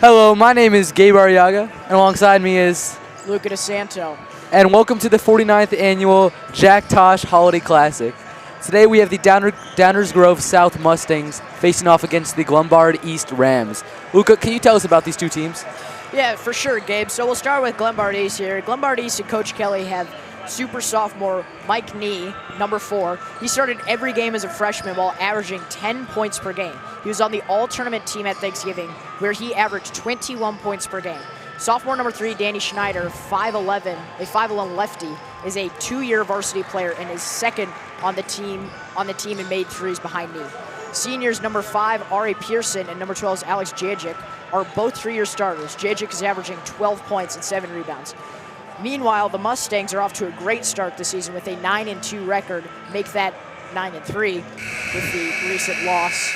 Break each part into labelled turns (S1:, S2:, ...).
S1: Hello, my name is Gabe Arriaga, and alongside me is...
S2: Luca DeSanto.
S1: And welcome to the 49th Annual Jack Tosh Holiday Classic. Today we have the Downers Grove South Mustangs facing off against the Glenbard East Rams. Luca, can you tell us about these two teams?
S2: Yeah, for sure, Gabe. So we'll start with Glenbard East here. Glenbard East and Coach Kelly have super sophomore Mike Nee, number 4. He started every game as a freshman while averaging 10 points per game. He was on the all-tournament team at Thanksgiving, where he averaged 21 points per game. Sophomore number 3, Danny Schneider, 5'11", a 5'11" lefty, is a 2-year varsity player and is second on the team and made threes behind Nee. Seniors number 5, Ari Pearson, and number 12 is Alex Jajic, are both 3-year starters. Jajic is averaging 12 points and 7 rebounds. Meanwhile, the Mustangs are off to a great start this season with a 9-2 record, make that 9-3 with the recent loss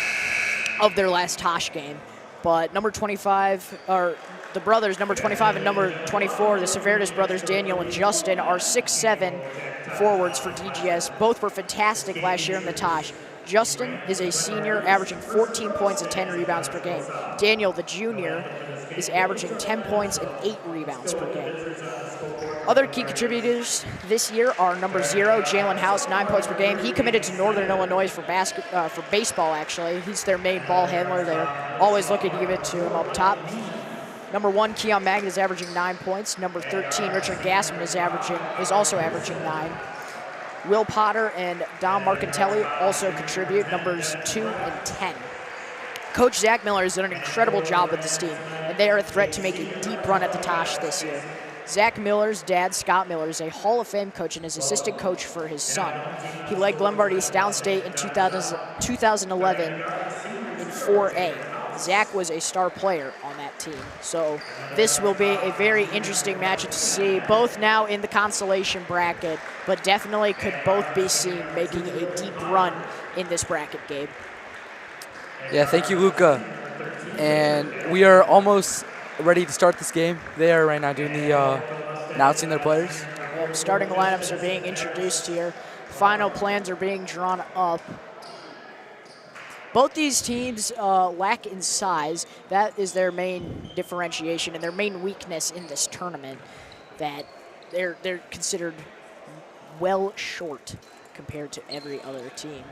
S2: of their last Tosh game. But number 25, or the brothers, number 25 and number 24, the Severitas brothers, Daniel and Justin, are 6'7" forwards for DGS. Both were fantastic last year in the Tosh. Justin is a senior, averaging 14 points and 10 rebounds per game. Daniel, the junior, is averaging 10 points and 8 rebounds per game. Other key contributors this year are number 0, Jalen House, 9 points per game. He committed to Northern Illinois for baseball, actually. He's their main ball handler. They're always looking to give it to him up top. Number 1, Keon Magnet is averaging 9 points. Number 13, Richard Gassman is also averaging 9. Will Potter and Dom Marcantelli also contribute, numbers 2 and 10. Coach Zach Miller has done an incredible job with this team, and they are a threat to make a deep run at the Tosh this year. Zach Miller's dad, Scott Miller, is a Hall of Fame coach and is assistant coach for his son. He led Glenbard East downstate in 2011 in 4A. Zach was a star player on that team. So this will be a very interesting matchup to see, both now in the consolation bracket, but definitely could both be seen making a deep run in this bracket, Gabe.
S1: Yeah, thank you, Luca. And we are almost ready to start this game. They are right now doing the announcing their players.
S2: And starting lineups are being introduced here. Final plans are being drawn up. Both these teams lack in size. That is their main differentiation and their main weakness in this tournament, that they're considered well short compared to every other team,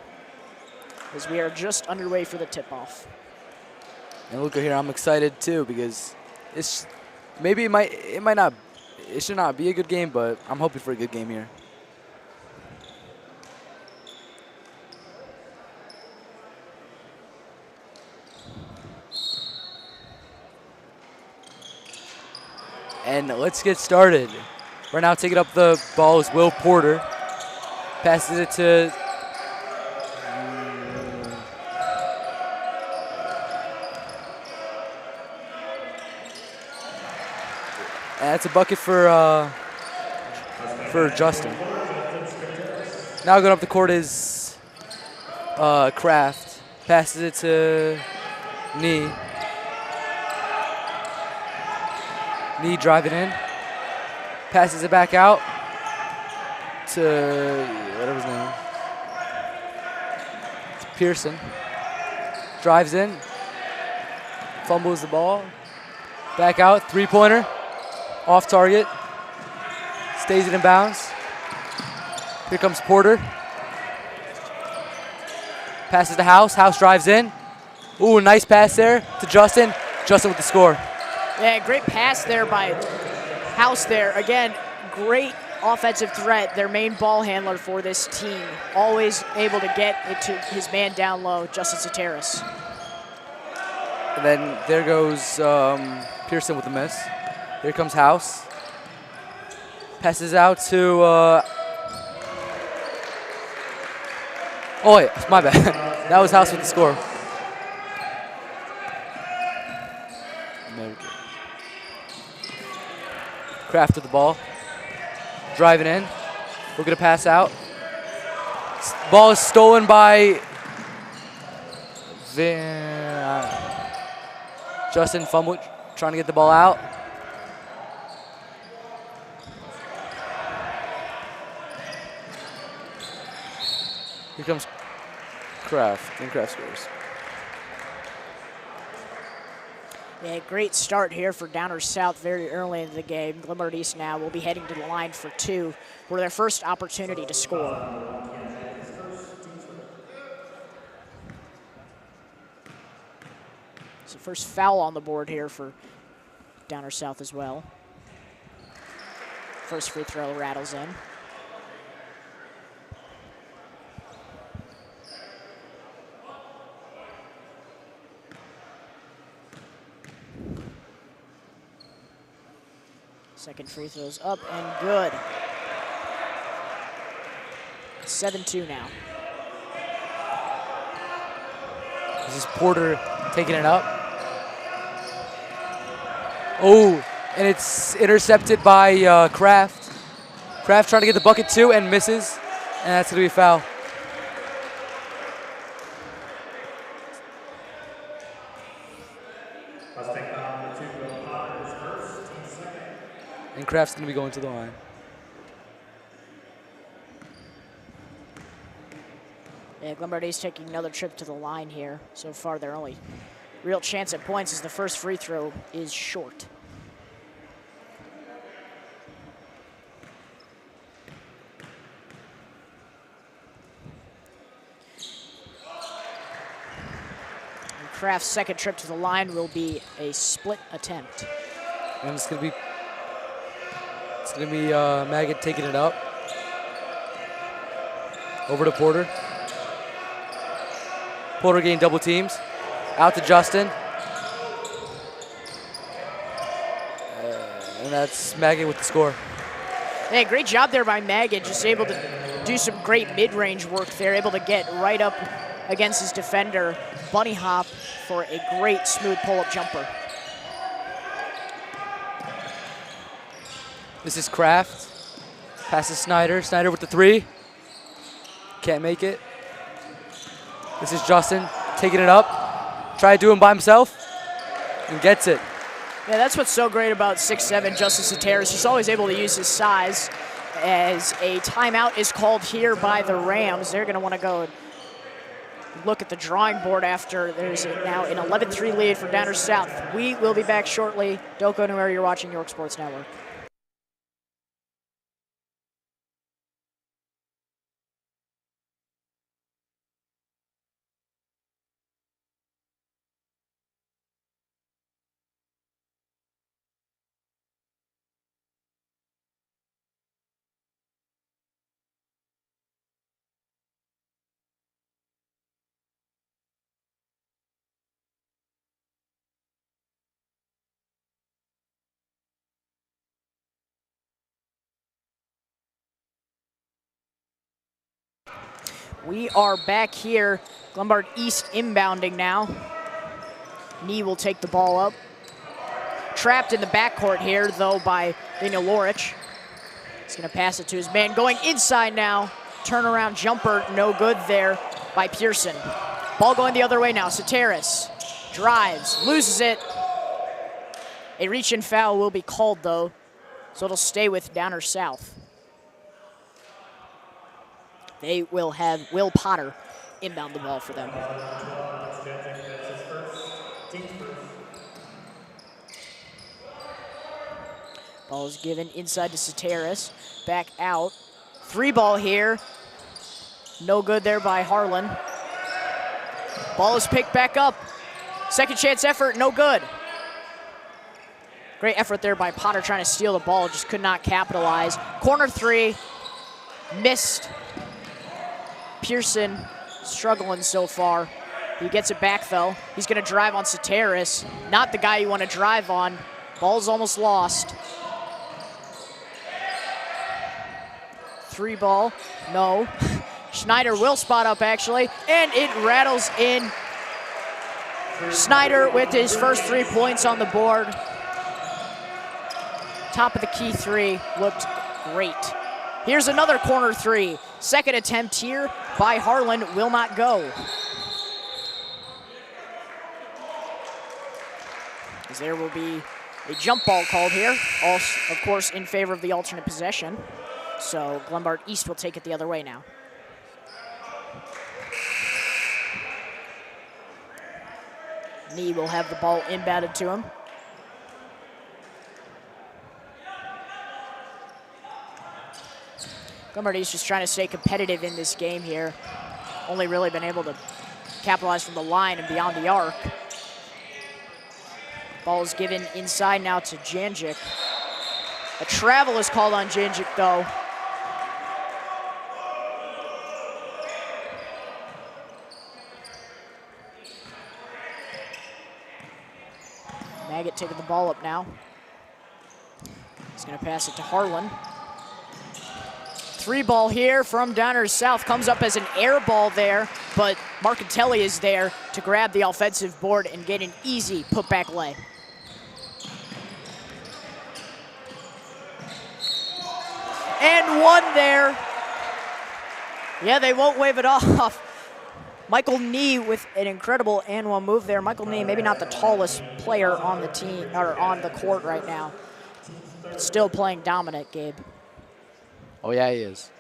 S2: as we are just underway for the tip-off.
S1: And look here, I'm excited too because it should not be a good game, but I'm hoping for a good game here. And let's get started. Right now, taking up the ball is Will Porter. Passes it to and that's a bucket for Justin. Now going up the court is Kraft. Passes it to Nee. Nee driving in. Passes it back out to whatever his name is. It's Pearson. Drives in. Fumbles the ball. Back out. Three-pointer. Off target. Stays it in bounds. Here comes Porter. Passes to House. House drives in. Ooh, nice pass there to Justin. Justin with the score.
S2: Yeah, great pass there by House there. Again, great offensive threat, their main ball handler for this team. Always able to get it to his man down low, Justin Soteris.
S1: And then there goes Pearson with the miss. Here comes House. Passes out to... oh, wait, my bad. That was House with the score. There we go. Kraft with the ball. Driving in. We're going to pass out. Ball is stolen by Justin fumbled, trying to get the ball out. Here comes Kraft, and Kraft scores.
S2: Yeah, great start here for Downers South very early in the game. Glenbard East now will be heading to the line for 2 for their first opportunity to score. So first foul on the board here for Downers South as well. First free throw rattles in. Second free throw's up and good. 7-2 now.
S1: This is Porter taking it up. Oh, and it's intercepted by Kraft. Kraft trying to get the bucket too and misses, and that's going to be a foul. And Kraft's going to be going to the line.
S2: Yeah, Glenbard East taking another trip to the line here. So far, their only real chance at points is the first free throw is short. And Kraft's second trip to the line will be a split attempt.
S1: And it's going to be Maggot taking it up. Over to Porter. Porter getting double teams. Out to Justin. And that's Maggot with the score.
S2: Hey, great job there by Maggot, just able to do some great mid-range work there, able to get right up against his defender, bunny hop for a great smooth pull-up jumper.
S1: This is Kraft. Passes Snyder. Snyder with the 3. Can't make it. This is Justin taking it up. Try to do him by himself and gets it.
S2: Yeah, that's what's so great about 6'7" Justin Soteris. He's always able to use his size. As a timeout is called here by the Rams, they're going to want to go and look at the drawing board after there's now an 11-3 lead for Downers South. We will be back shortly. Don't go anywhere. You're watching York Sports Network. We are back here. Glenbard East inbounding now. Nee will take the ball up. Trapped in the backcourt here, though, by Daniel Lorich. He's going to pass it to his man. Going inside now. Turnaround jumper, no good there by Pearson. Ball going the other way now. Soteris drives, loses it. A reach-in foul will be called, though, so it'll stay with Downers South. They will have Will Potter inbound the ball for them. Ball is given inside to Soteris. Back out. 3 ball here. No good there by Harlan. Ball is picked back up. Second chance effort, no good. Great effort there by Potter trying to steal the ball, just could not capitalize. Corner 3, missed. Pearson struggling so far. He gets it back though. He's gonna drive on Soteris. Not the guy you wanna drive on. Ball's almost lost. 3 ball, no. Schneider will spot up actually, and it rattles in. Schneider with his first 3 points on the board. Top of the key 3, looked great. Here's another corner 3. Second attempt here by Harlan will not go. As there will be a jump ball called here, also, of course, in favor of the alternate possession. So Glenbard East will take it the other way now. Nee will have the ball inbounded to him. Glenbard East just trying to stay competitive in this game here. Only really been able to capitalize from the line and beyond the arc. Ball is given inside now to Janjic. A travel is called on Janjic, though. Maggot taking the ball up now. He's going to pass it to Harlan. 3-ball here from Downers South. Comes up as an air ball there, but Marcantelli is there to grab the offensive board and get an easy putback lay. And one there. Yeah, they won't wave it off. Michael Nee with an incredible and one move there. Michael Nee, maybe not the tallest player on the team or on the court right now, but still playing dominant, Gabe.
S1: Oh, yeah, he is.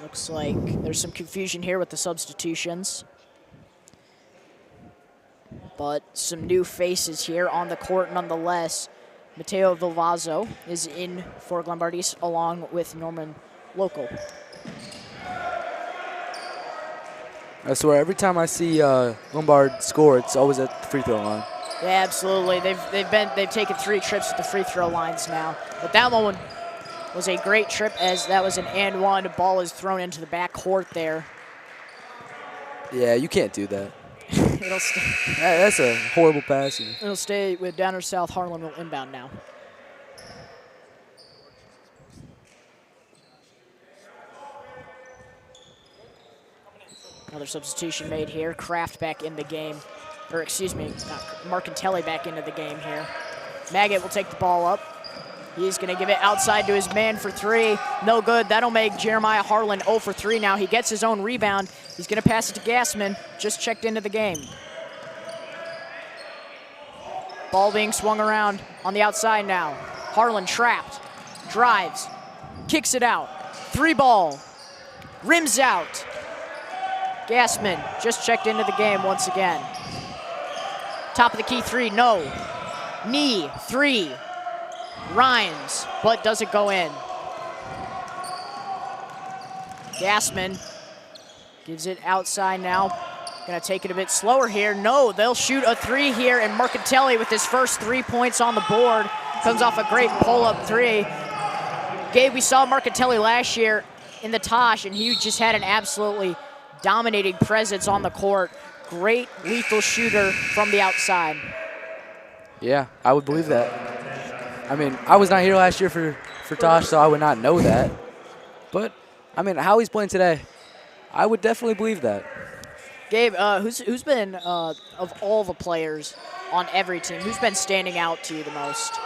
S2: Looks like there's some confusion here with the substitutions. But some new faces here on the court nonetheless. Mateo Vilvazo is in for Glenbard East along with Norman Local.
S1: I swear, every time I see Glenbard score, it's always at the free throw line.
S2: Yeah, absolutely. They've taken 3 trips at the free throw lines now. But that one was a great trip as that was an and one. The ball is thrown into the back court there.
S1: Yeah, you can't do that.
S2: It'll stay.
S1: That's a horrible pass.
S2: It'll stay with Downers South. Harlan will inbound now. Another substitution made here. Kraft back in the game. Or excuse me, Marcantelli back into the game here. Maggot will take the ball up. He's going to give it outside to his man for 3. No good. That'll make Jeremiah Harlan 0 for 3 now. He gets his own rebound. He's going to pass it to Gassman. Just checked into the game. Ball being swung around on the outside now. Harlan trapped. Drives. Kicks it out. 3-ball. Rims out. Gassman just checked into the game once again. Top of the key 3, no. Nee, 3. Rhymes, but doesn't go in. Gassman gives it outside now. Gonna take it a bit slower here. No, they'll shoot a 3 here, and Marcantelli with his first 3 points on the board. Comes off a great pull-up 3. Gabe, we saw Marcantelli last year in the Tosh, and he just had an absolutely dominating presence on the court. Great lethal shooter from the outside.
S1: Yeah, I would believe that. I mean, I was not here last year for Tosh, so I would not know that. But, I mean, how he's playing today, I would definitely believe that.
S2: Gabe, who's been, of all the players on every team, who's been standing out to you the most?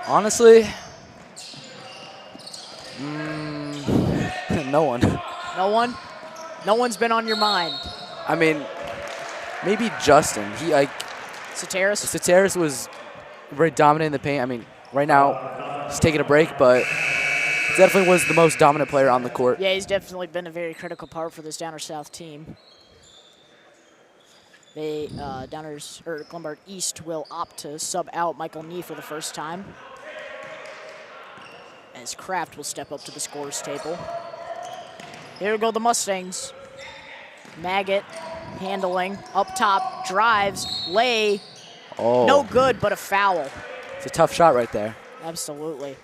S1: Honestly, no one.
S2: No one? No one's been on your mind?
S1: I mean, maybe Justin. Soteris was very dominant in the paint. I mean, right now he's taking a break, but he definitely was the most dominant player on the court.
S2: Yeah, he's definitely been a very critical part for this Downers South team. They Glenbard East will opt to sub out Michael Nee for the first time, as Kraft will step up to the scores table. Here go the Mustangs. Maggot handling up top, drives, lay.
S1: Oh.
S2: No good, but a foul.
S1: It's a tough shot right there.
S2: Absolutely.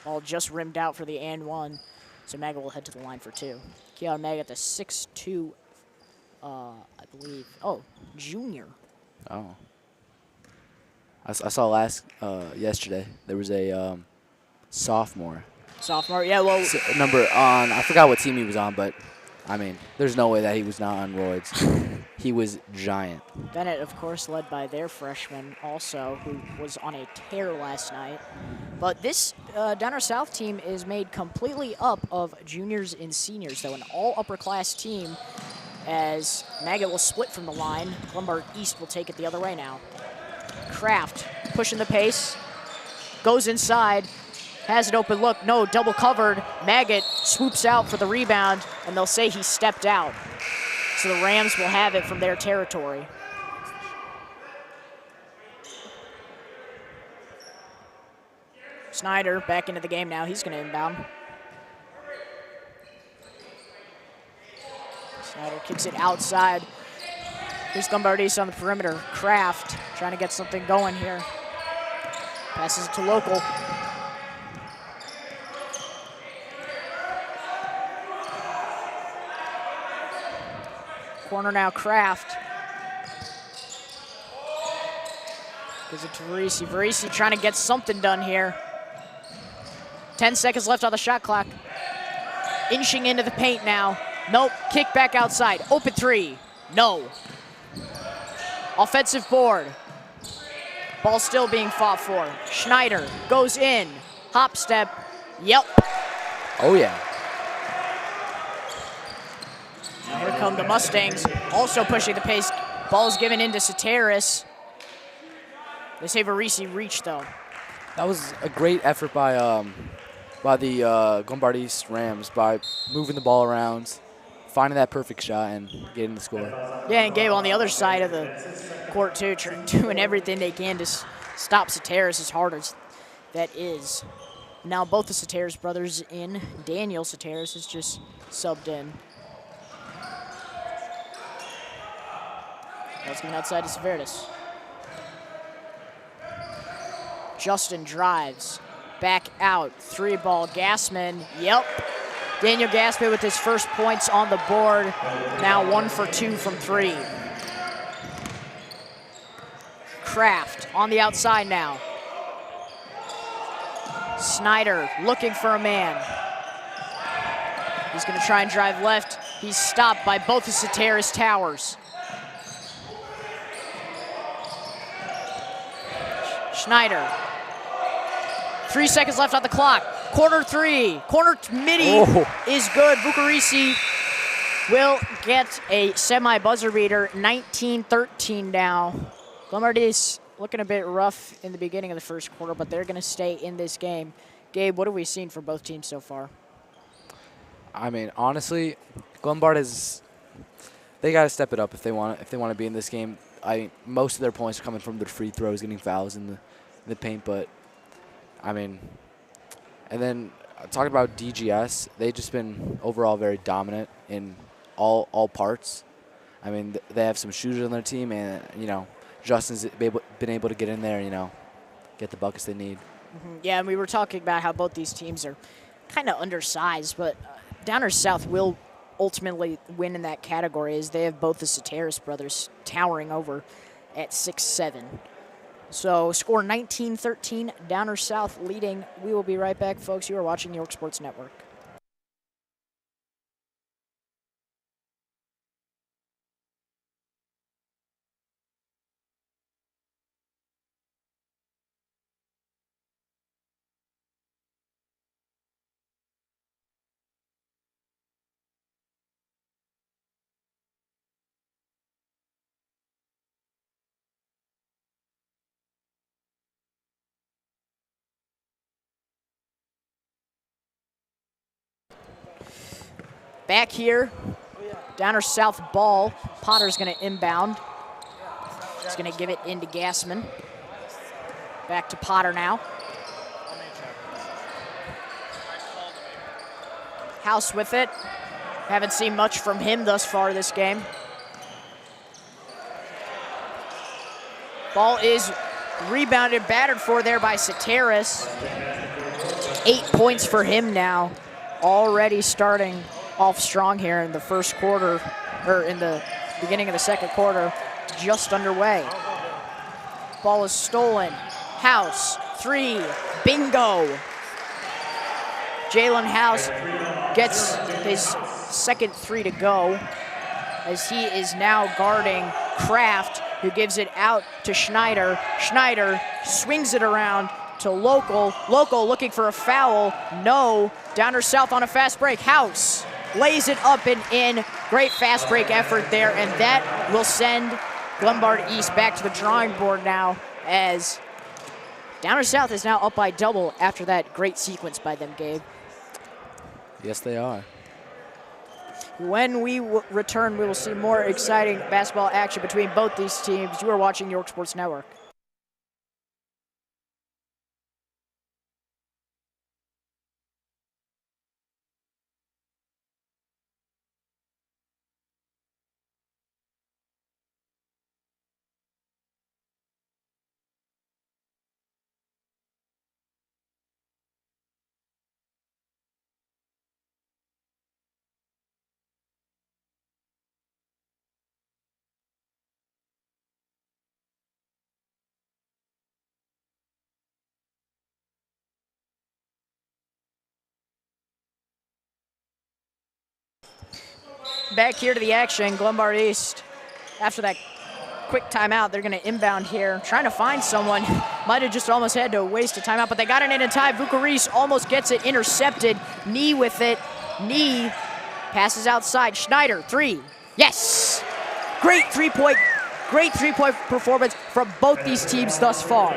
S2: Ball just rimmed out for the and one, so Maggot will head to the line for 2. Keon Maggot, the 6'2", I believe. Oh, junior.
S1: Oh. I saw yesterday there was a sophomore.
S2: Sophomore, yeah, well.
S1: Number on, I forgot what team he was on, but I mean, there's no way that he was not on roids. He was giant.
S2: Bennett, of course, led by their freshman also, who was on a tear last night. But this Downers South team is made completely up of juniors and seniors, though, an all-upper-class team. as Maggot will split from the line. Glenbard East will take it the other way now. Kraft pushing the pace, goes inside, has an open look, no, double covered. Maggot swoops out for the rebound, and they'll say he stepped out. So the Rams will have it from their territory. Snyder back into the game now. He's going to inbound. Snyder kicks it outside. Here's Glenbard East on the perimeter. Kraft trying to get something going here. Passes it to Local. Corner now, Kraft. Gives it to Varese. Varese trying to get something done here. 10 seconds left on the shot clock. Inching into the paint now. Nope, kick back outside. Open three, no. Offensive board. Ball still being fought for. Schneider goes in, hop step, yep.
S1: Oh yeah.
S2: Now here come the Mustangs, also pushing the pace. Ball's given into Soteris. They say Varese reached though.
S1: That was a great effort by the Glenbard East Rams by moving the ball around, finding that perfect shot, and getting the score.
S2: Yeah, and Gabe on the other side of the court too, doing everything they can to stop Soteris as hard as that is. Now both the Soteris brothers in. Daniel Soteris is just subbed in. That's going outside to Severus. Justin drives. Back out. Three ball. Gassman. Yep. Daniel Gassman with his first points on the board. Now 1 for 2 from 3. Kraft on the outside now. Snyder looking for a man. He's going to try and drive left. He's stopped by both the Soteris towers. Schneider. 3 seconds left on the clock. Corner three. Corner midi is good. Bucarisi will get a semi-buzzer beater. 19-13 now. Glenbard is looking a bit rough in the beginning of the first quarter, but they're going to stay in this game. Gabe, what have we seen from both teams so far?
S1: I mean, honestly, Glenbard they got to step it up if they want to be in this game. Most of their points are coming from their free throws, getting fouls in the paint, but I mean, and then talking about DGS, they've just been overall very dominant in all parts. I mean, they have some shooters on their team, and Justin's been able to get in there, get the buckets they need.
S2: Yeah, and we were talking about how both these teams are kind of undersized, but Downers South will ultimately win in that category as they have both the Soteris brothers towering over at 6'7". So score 19-13, Downers South leading. We will be right back, folks. You are watching York Sports Network. Back here, Downers South ball. Potter's going to inbound. He's going to give it into Gassman. Back to Potter now. House with it. Haven't seen much from him thus far this game. Ball is rebounded, battered for there by Soteris. 8 points for him now. Already starting off strong here in the first quarter, or in the beginning of the second quarter, just underway. Ball is stolen. House, three, bingo. Jalen House gets his second three to go as he is now guarding Kraft, who gives it out to Schneider. Schneider swings it around to Local. Local looking for a foul. No. Downers South on a fast break. House lays it up and in. Great fast break effort there, and that will send Glenbard East back to the drawing board now, as Downers South is now up by double after that great sequence by them, Gabe.
S1: Yes, they are.
S2: When we return, we will see more exciting basketball action between both these teams. You are watching York Sports Network. Back here to the action, Glenbard East. After that quick timeout, they're going to inbound here, trying to find someone. Might have just almost had to waste a timeout, but they got it in time. Vukaris almost gets it intercepted. Knee with it. Knee passes outside. Schneider, three. Yes! Great three-point performance from both these teams thus far.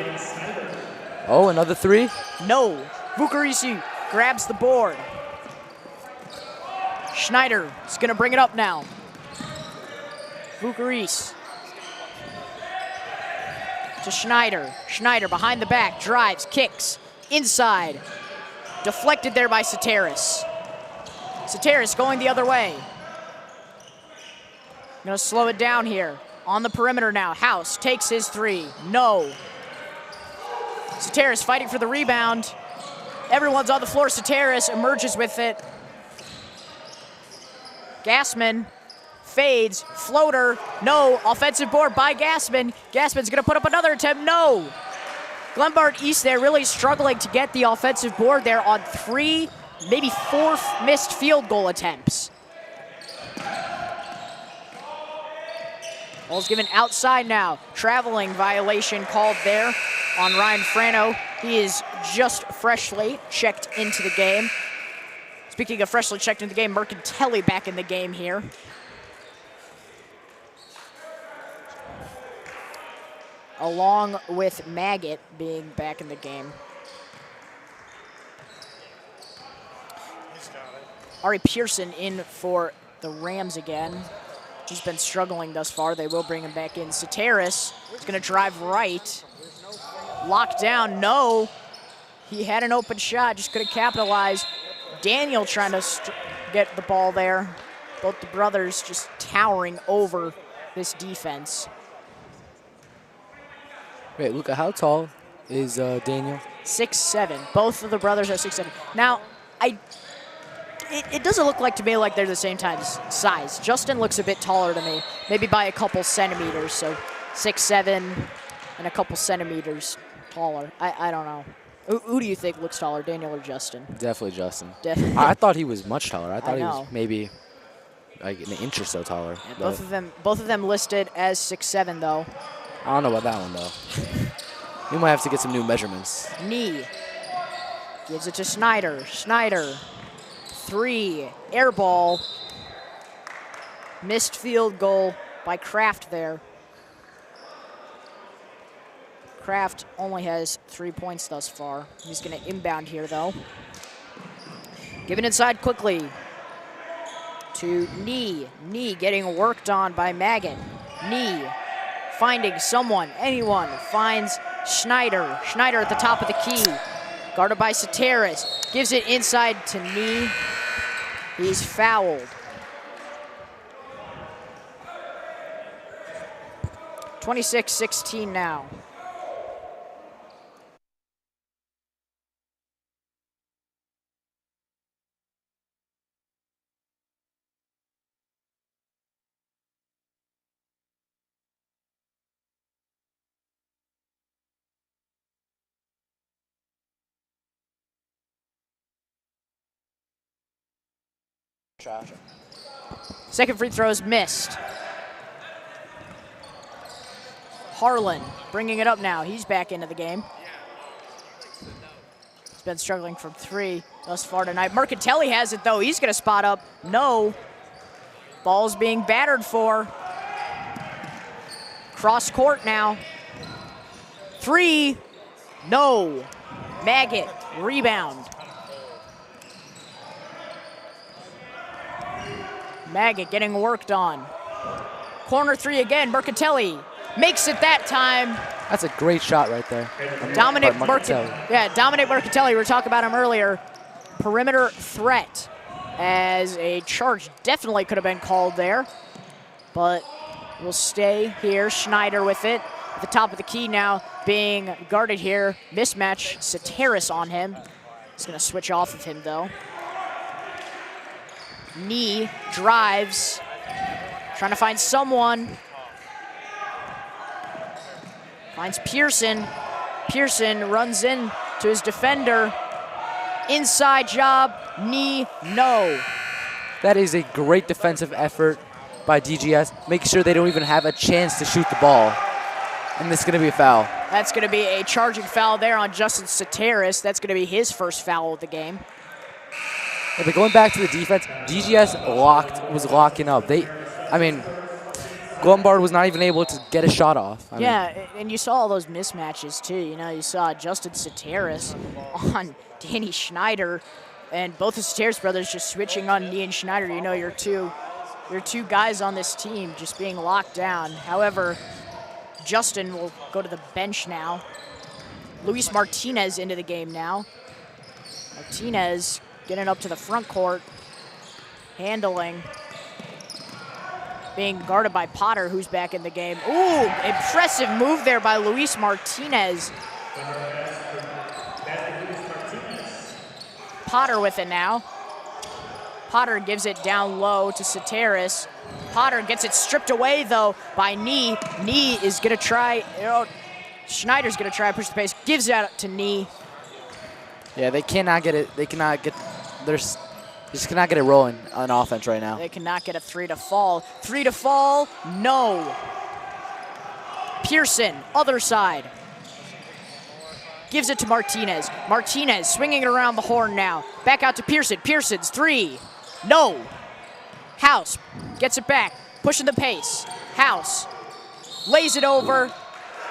S1: Oh, another three?
S2: No. Vukarisi grabs the board. Schneider is going to bring it up now. Vukaris to Schneider. Schneider behind the back, drives, kicks, inside. Deflected there by Soteris. Soteris going the other way. Going to slow it down here. On the perimeter now. House takes his three. No. Soteris fighting for the rebound. Everyone's on the floor. Soteris emerges with it. Gassman fades, floater, no, offensive board by Gassman. Gassman's gonna put up another attempt, no. Glenbard East there really struggling to get the offensive board there on 3, maybe 4 missed field goal attempts. Ball's given outside now. Traveling violation called there on Ryan Frano. He is just freshly checked into the game. Speaking of freshly checked into the game, Mercantelli back in the game here. Along with Maggot being back in the game. Ari Pearson in for the Rams again. He's been struggling thus far. They will bring him back in. Soteris is going to drive right. Locked down, no. He had an open shot, just couldn't capitalize. Daniel trying to get the ball there. Both the brothers just towering over this defense.
S1: Wait, Luca, how tall is Daniel?
S2: 6'7". Both of the brothers are 6'7". Now, it doesn't look like to me like they're the same size. Justin looks a bit taller to me, maybe by a couple centimeters. So 6'7" and a couple centimeters taller. I don't know. Who do you think looks taller, Daniel or Justin?
S1: Definitely Justin. I thought he was much taller. I thought he was maybe like an inch or so taller.
S2: Yeah, both of them listed as 6'7", though.
S1: I don't know about that one, though. We might have to get some new measurements.
S2: Knee. Gives it to Schneider. Schneider. 3. Air ball. Missed field goal by Kraft there. Kraft only has 3 points thus far. He's going to inbound here, though. Given inside quickly to Knee. Knee getting worked on by Maggot. Knee finding someone, anyone, finds Schneider. Schneider at the top of the key. Guarded by Soteris. Gives it inside to Knee. He's fouled. 26-16 now. Second free throw is missed. Harlan bringing it up now. He's back into the game. He's been struggling from 3 thus far tonight. Mercatelli has it, though. He's going to spot up. No. Ball's being battered for. Cross court now. 3. No. Maggot. Rebound. Maggot getting worked on. Corner 3 again. Mercatelli makes it that time.
S1: That's a great shot right there.
S2: Dominic Mercatelli, we were talking about him earlier. Perimeter threat, as a charge definitely could have been called there, but we'll stay here. Schneider with it at the top of the key now, being guarded here. Mismatch, Soteris on him. He's gonna switch off of him though. Knee drives, trying to find someone. Finds Pearson. Pearson runs in to his defender. Inside job, knee, no.
S1: That is a great defensive effort by DGS. Make sure they don't even have a chance to shoot the ball. And this is going to be a foul.
S2: That's going to be a charging foul there on Justin Soteris. That's going to be his first foul of the game.
S1: Yeah, but going back to the defense, DGS was locking up. Glenbard was not even able to get a shot off.
S2: And you saw all those mismatches too. You know, you saw Justin Soteris on Danny Schneider, and both the Soteris brothers just switching on Knee and Schneider. You know, your two guys on this team just being locked down. However, Justin will go to the bench now. Luis Martinez into the game now. Martinez getting up to the front court, handling. Being guarded by Potter, who's back in the game. Ooh, impressive move there by Luis Martinez. Potter with it now. Potter gives it down low to Soteris. Potter gets it stripped away, though, by Knee. Knee is going to try, Schneider's going to try to push the pace. Gives it out to Knee.
S1: Yeah, they cannot get it. They just cannot get it rolling on offense right now.
S2: They cannot get a 3 to fall. 3 to fall, no. Pearson, other side. Gives it to Martinez. Martinez swinging it around the horn now. Back out to Pearson. Pearson's 3, no. House gets it back, pushing the pace. House lays it over.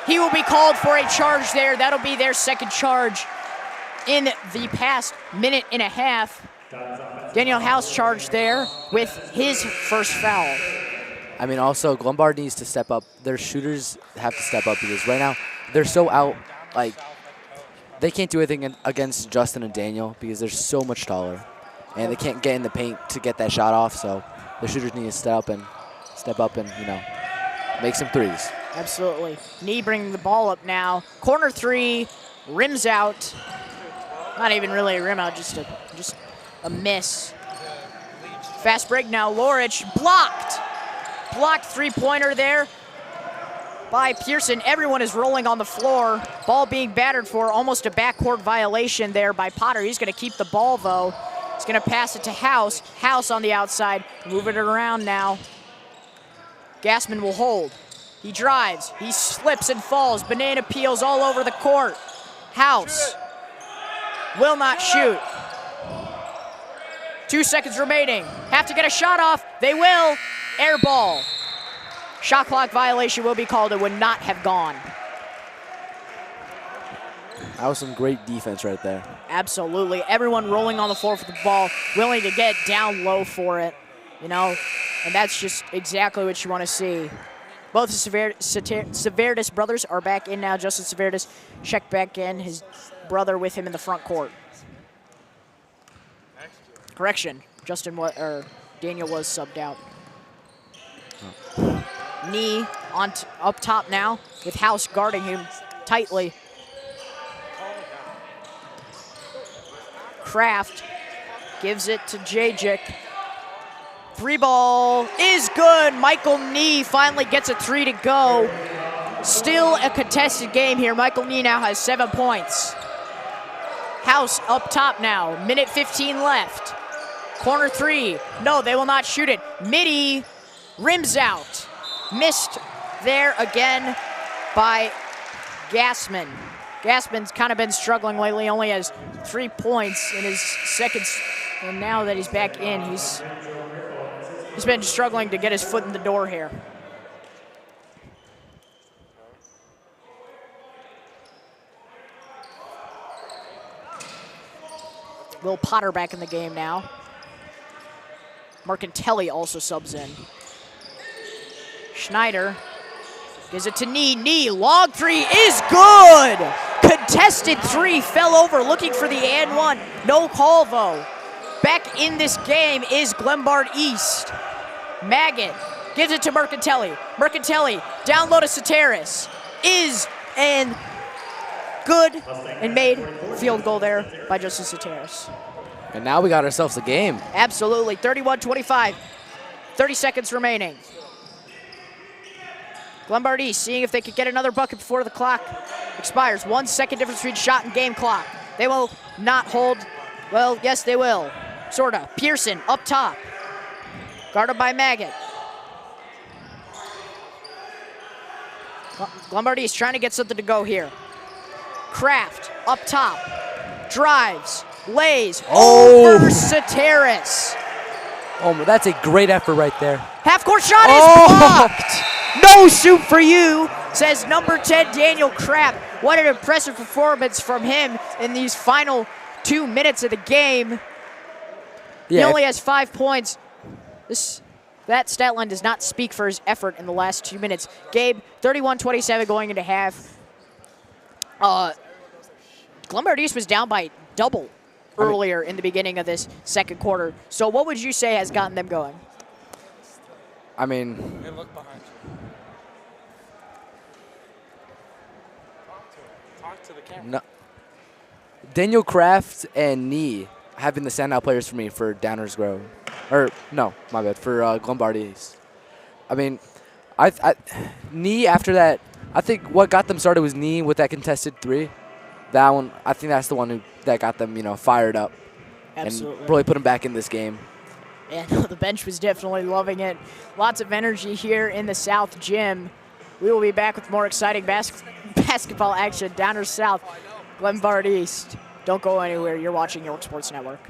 S2: He will be called for a charge there. That'll be their second charge in the past minute and a half. Daniel House charged there with his first foul.
S1: Also, Glenbard needs to step up. Their shooters have to step up because right now they're so out, they can't do anything against Justin and Daniel because they're so much taller. And they can't get in the paint to get that shot off, so the shooters need to step up and make some threes.
S2: Absolutely. Knee bringing the ball up now. Corner 3, rims out. Not even really a rim out, just a miss. Fast break now, Lorich blocked. Blocked 3-pointer there by Pearson. Everyone is rolling on the floor. Ball being battered for, almost a backcourt violation there by Potter. He's gonna keep the ball though. He's gonna pass it to House. House on the outside, moving it around now. Gassman will hold. He drives, he slips and falls. Banana peels all over the court. House will not shoot. 2 seconds remaining. Have to get a shot off. They will. Air ball. Shot clock violation will be called. It would not have gone.
S1: That was some great defense right there.
S2: Absolutely. Everyone rolling on the floor for the ball, willing to get down low for it, and that's just exactly what you want to see. Both the Severitas brothers are back in now. Justin Severitas checked back in, his brother with him in the front court. Correction, Daniel was subbed out. Knee up top now with House guarding him tightly. Kraft gives it to Jajic. 3 ball is good. Michael Knee finally gets a 3 to go. Still a contested game here. Michael Knee now has 7 points. House up top now. Minute 15 left. Corner 3. No, they will not shoot it. Midi rims out. Missed there again by Gassman. Gassman's kind of been struggling lately. Only has 3 points in his second, and now that he's back in, he's been struggling to get his foot in the door here. Will Potter back in the game now. Mercantelli also subs in. Schneider gives it to Knee. Knee, long three is good. Contested three, fell over, looking for the and one. No call though. Back in this game is Glenbard East. Maggot gives it to Mercantelli. Mercantelli down low to Soteris. Is and good and made field goal there by Justin Soteris.
S1: And now we got ourselves a game.
S2: Absolutely, 31-25. 30 seconds remaining. Glenbard East seeing if they could get another bucket before the clock expires. 1 second difference between shot and game clock. They will not hold. Well, yes, they will. Sorta. Pearson up top. Guarded by Maggot. Glenbard East trying to get something to go here. Kraft up top. Drives. Lays. Over Soteris.
S1: Oh, that's a great effort right there.
S2: Half-court shot is blocked. No shoot for you, says number 10, Daniel Kraft. What an impressive performance from him in these final 2 minutes of the game. He only has 5 points. That stat line does not speak for his effort in the last 2 minutes. Gabe, 31-27 going into half. Glenbard East was down by double earlier in the beginning of this second quarter. So what would you say has gotten them going?
S1: I mean,
S3: Hey, look behind you. Talk to the camera.
S1: no. Daniel Kraft and Knee have been the standout players for me for Downers Grove. Or, no, my bad, for Glenbard East. I mean, Knee after that, I think what got them started was Knee with that contested three. That one, I think that's the one that got them, fired up.
S2: Absolutely.
S1: And really put them back in this game.
S2: And the bench was definitely loving it. Lots of energy here in the South Gym. We will be back with more exciting basketball action. Downers South, Glenbard East. Don't go anywhere. You're watching York Sports Network.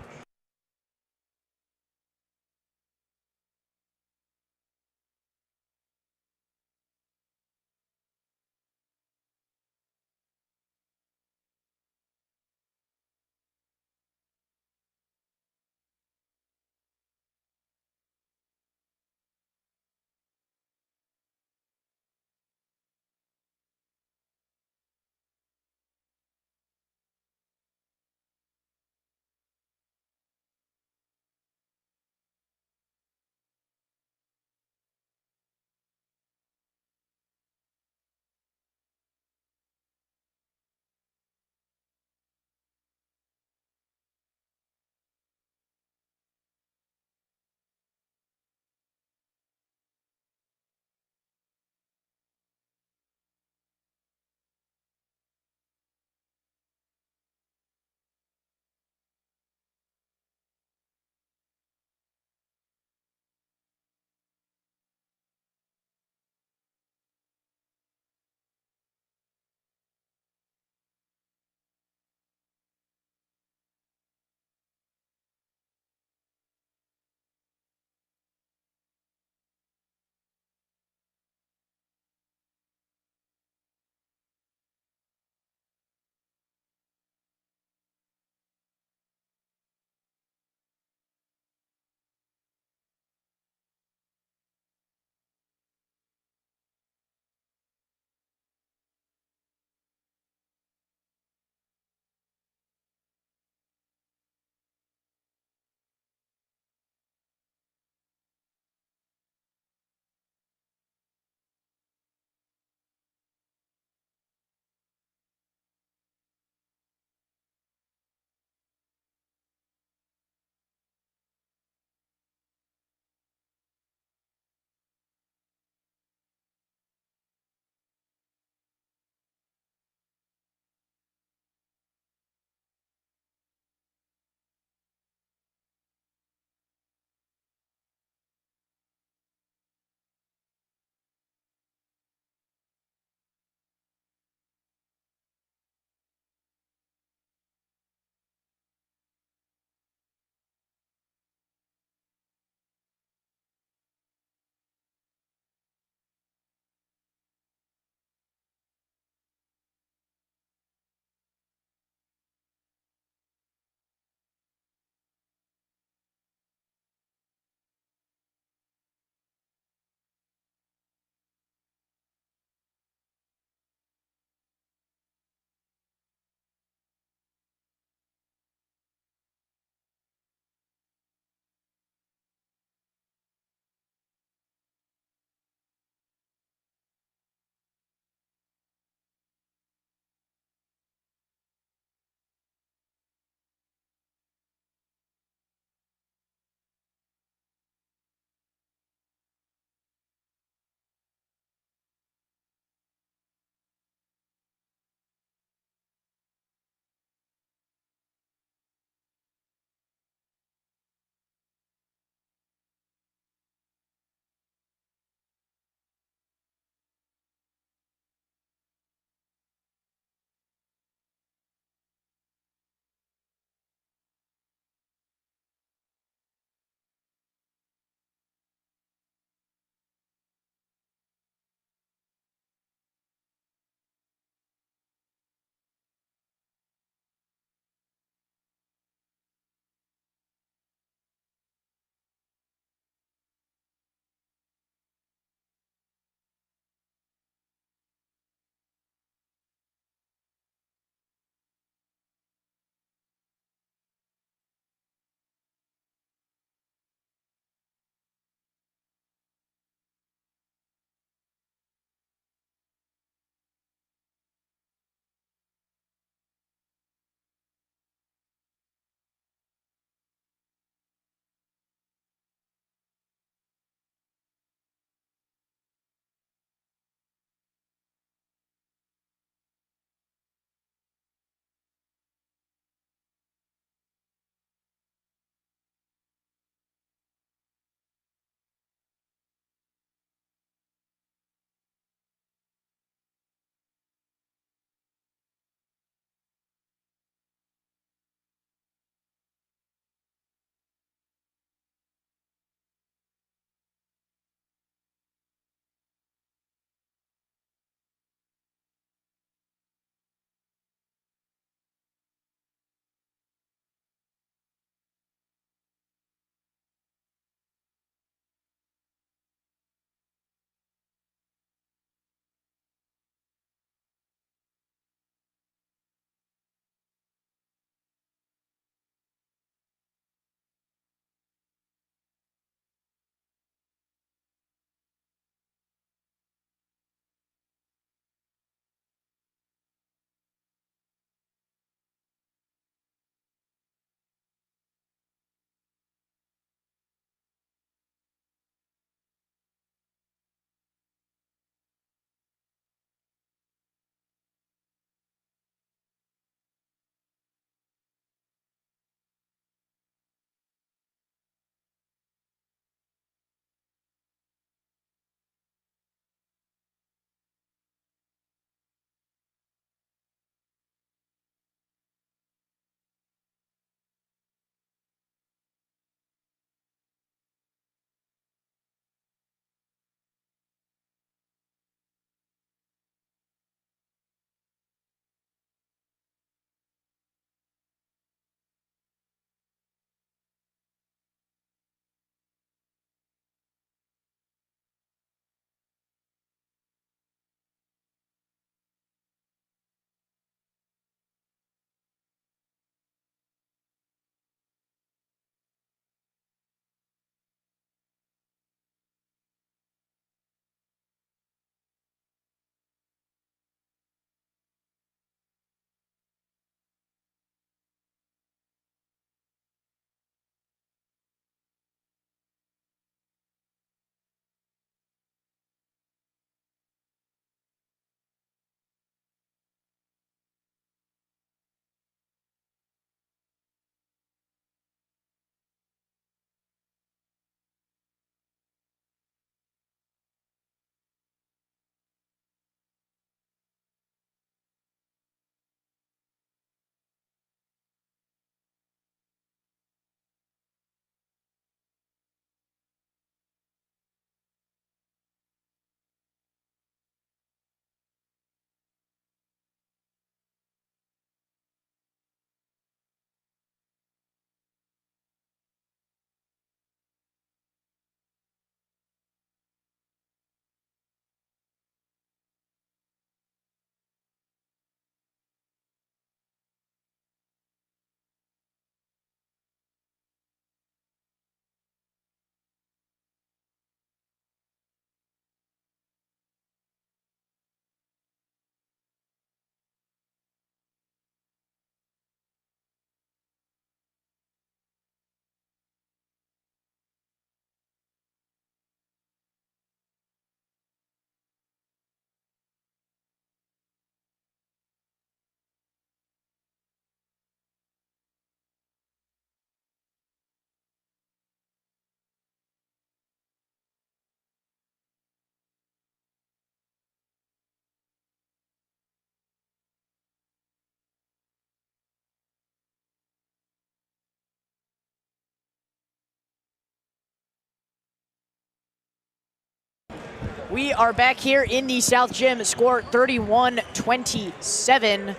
S2: We are back here in the South Gym. Score 31-27.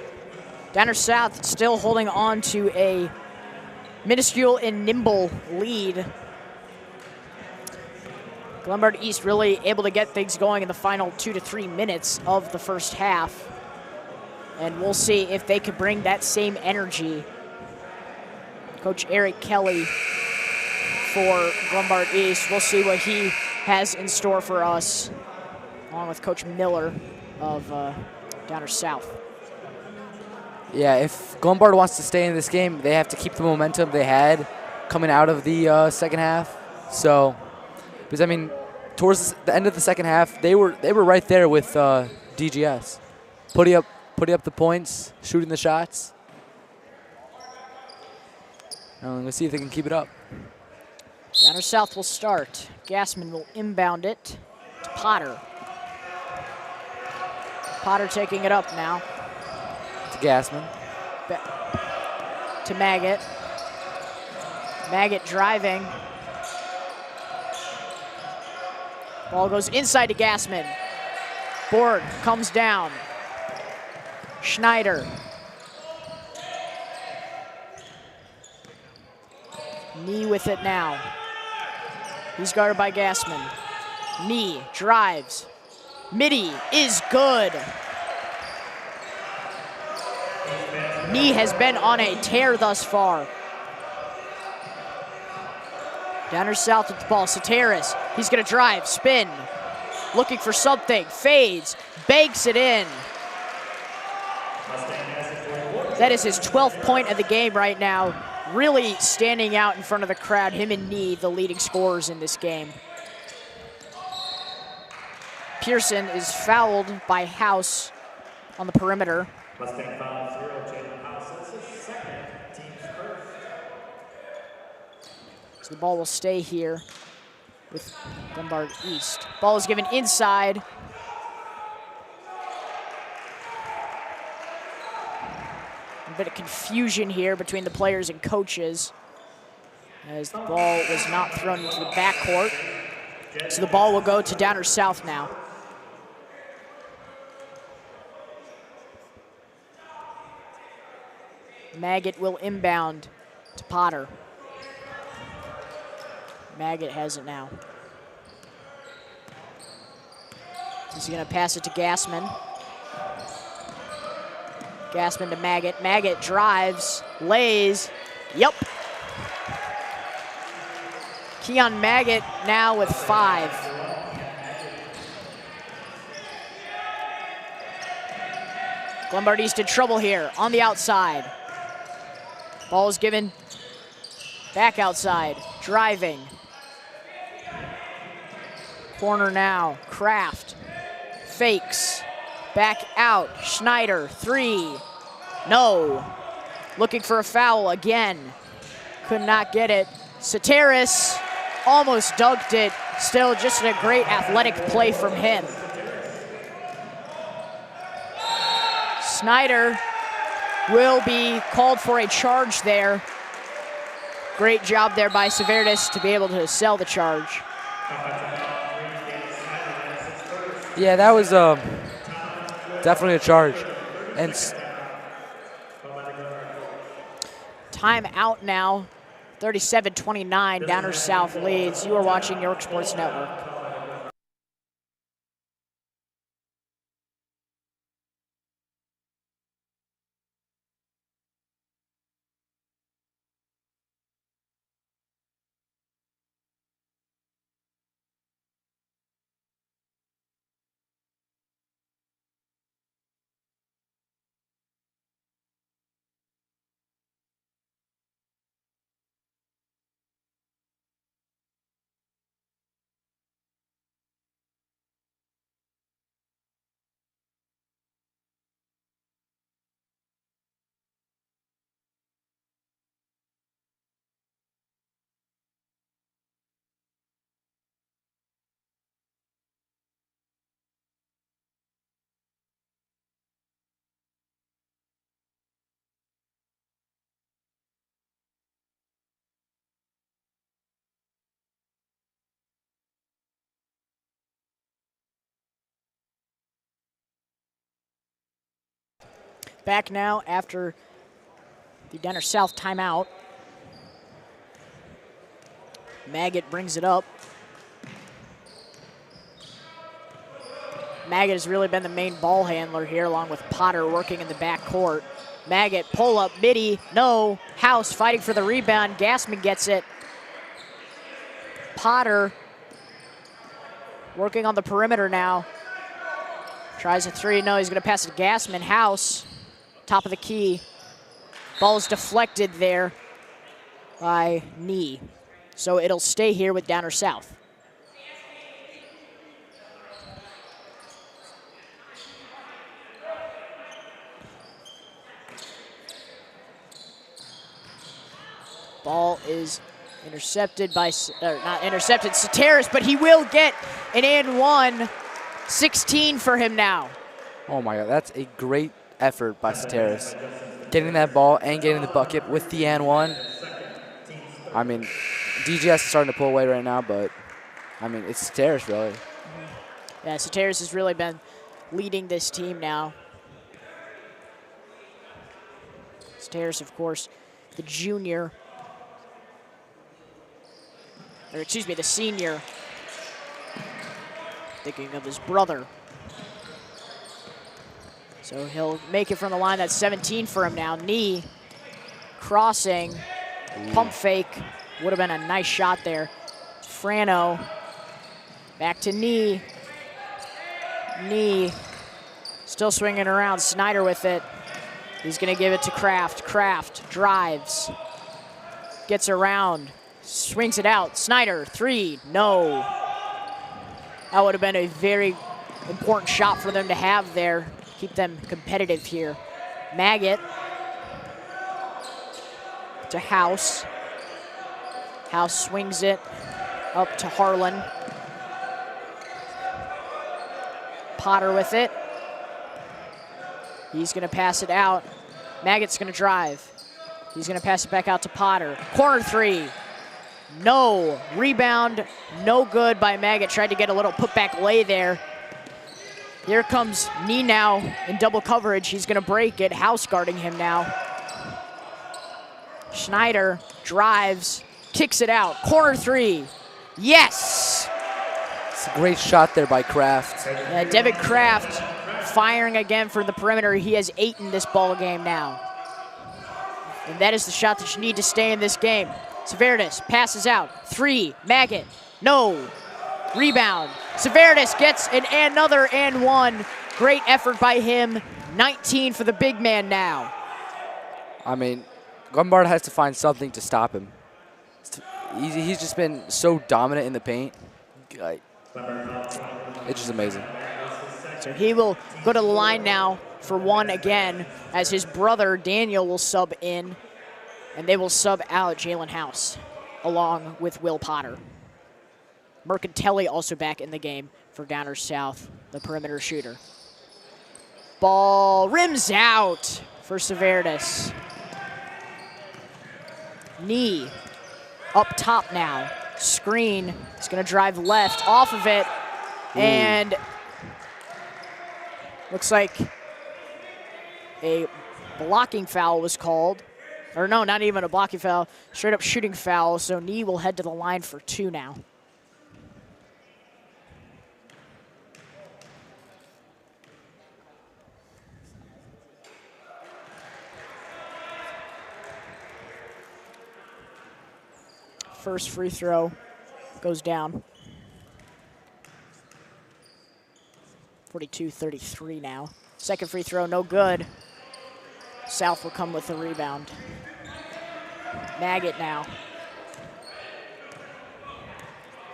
S2: Downers South still holding on to a minuscule and nimble lead. Glenbard East really able to get things going in the final 2 to 3 minutes of the first half. And we'll see if they could bring that same energy. Coach Eric Kelly for Glenbard East. We'll see what he has in store for us, along with Coach Miller of Downers South.
S1: Yeah, if Glenbard wants to stay in this game, they have to keep the momentum they had coming out of the second half. So, because I mean, towards the end of the second half, they were right there with DGS, putting up the points, shooting the shots. And let's see if they can keep it up.
S2: Downers South will start. Gassman will inbound it to Potter. Potter taking it up now.
S1: To Gassman.
S2: To Maggot. Maggot driving. Ball goes inside to Gassman. Board comes down. Schneider. Knee with it now. He's guarded by Gassman. Knee drives. Midi is good. Knee has been on a tear thus far. Downers South with the ball. Soteris, he's gonna drive, spin. Looking for something, fades, banks it in. That is his 12th point of the game right now. Really standing out in front of the crowd, him and Knee, the leading scorers in this game. Pearson is fouled by House on the perimeter. So the ball will stay here with Glenbard East. Ball is given inside. A bit of confusion here between the players and coaches as the ball was not thrown into the backcourt. So the ball will go to Downers South now. Maggot will inbound to Potter. Maggot has it now. He's gonna pass it to Gassman. Gassman to Maggot. Maggot drives, lays. Yep. Keon Maggot now with 5. Glenbard East in trouble here on the outside. Ball is given back outside, driving. Corner now, Kraft, fakes, back out, Schneider, 3, no. Looking for a foul again, could not get it. Soteris almost dunked it, still just a great athletic play from him. Schneider will be called for a charge there. Great job there by Severitas to be able to sell the charge.
S1: Yeah, that was definitely a charge. And
S2: time out now, 37-29, Downers South leads. You are watching York Sports Network. back now after the Downer South timeout. Maggot brings it up. Maggot has really been the main ball handler here, along with Potter working in the back court. Maggot, pull up, midi, no. House fighting for the rebound. Gassman gets it. Potter working on the perimeter now. Tries a three, no, he's gonna pass it to Gassman. House, top of the key. Ball's deflected there by Knee. So it'll stay here with Downer South. Ball is intercepted by, not intercepted, Soteris, but he will get an and one. 16 for him now.
S1: Oh my God, that's a great effort by Soteris. Getting that ball and getting the bucket with the and one. I mean, DGS is starting to pull away right now, but I mean, it's Soteris really.
S2: Yeah, Soteris has really been leading this team now. Soteris, of course, the junior, or excuse me, the senior. Thinking of his brother. So he'll make it from the line. That's 17 for him now. Knee crossing, pump fake. Would have been a nice shot there. Frano back to Knee. Knee still swinging around. Snyder with it. He's going to give it to Kraft. Kraft drives, gets around, swings it out. Snyder, three, no. That would have been a very important shot for them to have there. Keep them competitive here. Maggot to House. House swings it up to Harlan. Potter with it. He's gonna pass it out. Maggot's gonna drive. He's gonna pass it back out to Potter. Corner three. No. Rebound, no good by Maggot. Tried to get a little putback lay there. Here comes Knee now in double coverage. He's gonna break it. House guarding him now. Schneider drives, kicks it out. Corner three. Yes!
S1: It's a great shot there by Kraft.
S2: Yeah, Devitt Kraft firing again from the perimeter. He has 8 in this ball game now. And that is the shot that you need to stay in this game. Severitas passes out. Three, Maggot, no. Rebound. Severitas gets another and one. Great effort by him. 19 for the big man now.
S1: I mean, Glenbard has to find something to stop him. He's just been so dominant in the paint. It's just amazing.
S2: So he will go to the line now for one again, as his brother Daniel will sub in, and they will sub out Jalen House along with Will Potter. Mercantelli also back in the game for Downer South, the perimeter shooter. Ball rims out for Severitas. Knee up top now. Screen, he's gonna drive left off of it. And looks like a blocking foul was called. Or no, not even a blocking foul, straight up shooting foul. So Knee will head to the line for 2 now. First free throw goes down. 42-33 now. Second free throw, no good. South will come with the rebound. Maggot now.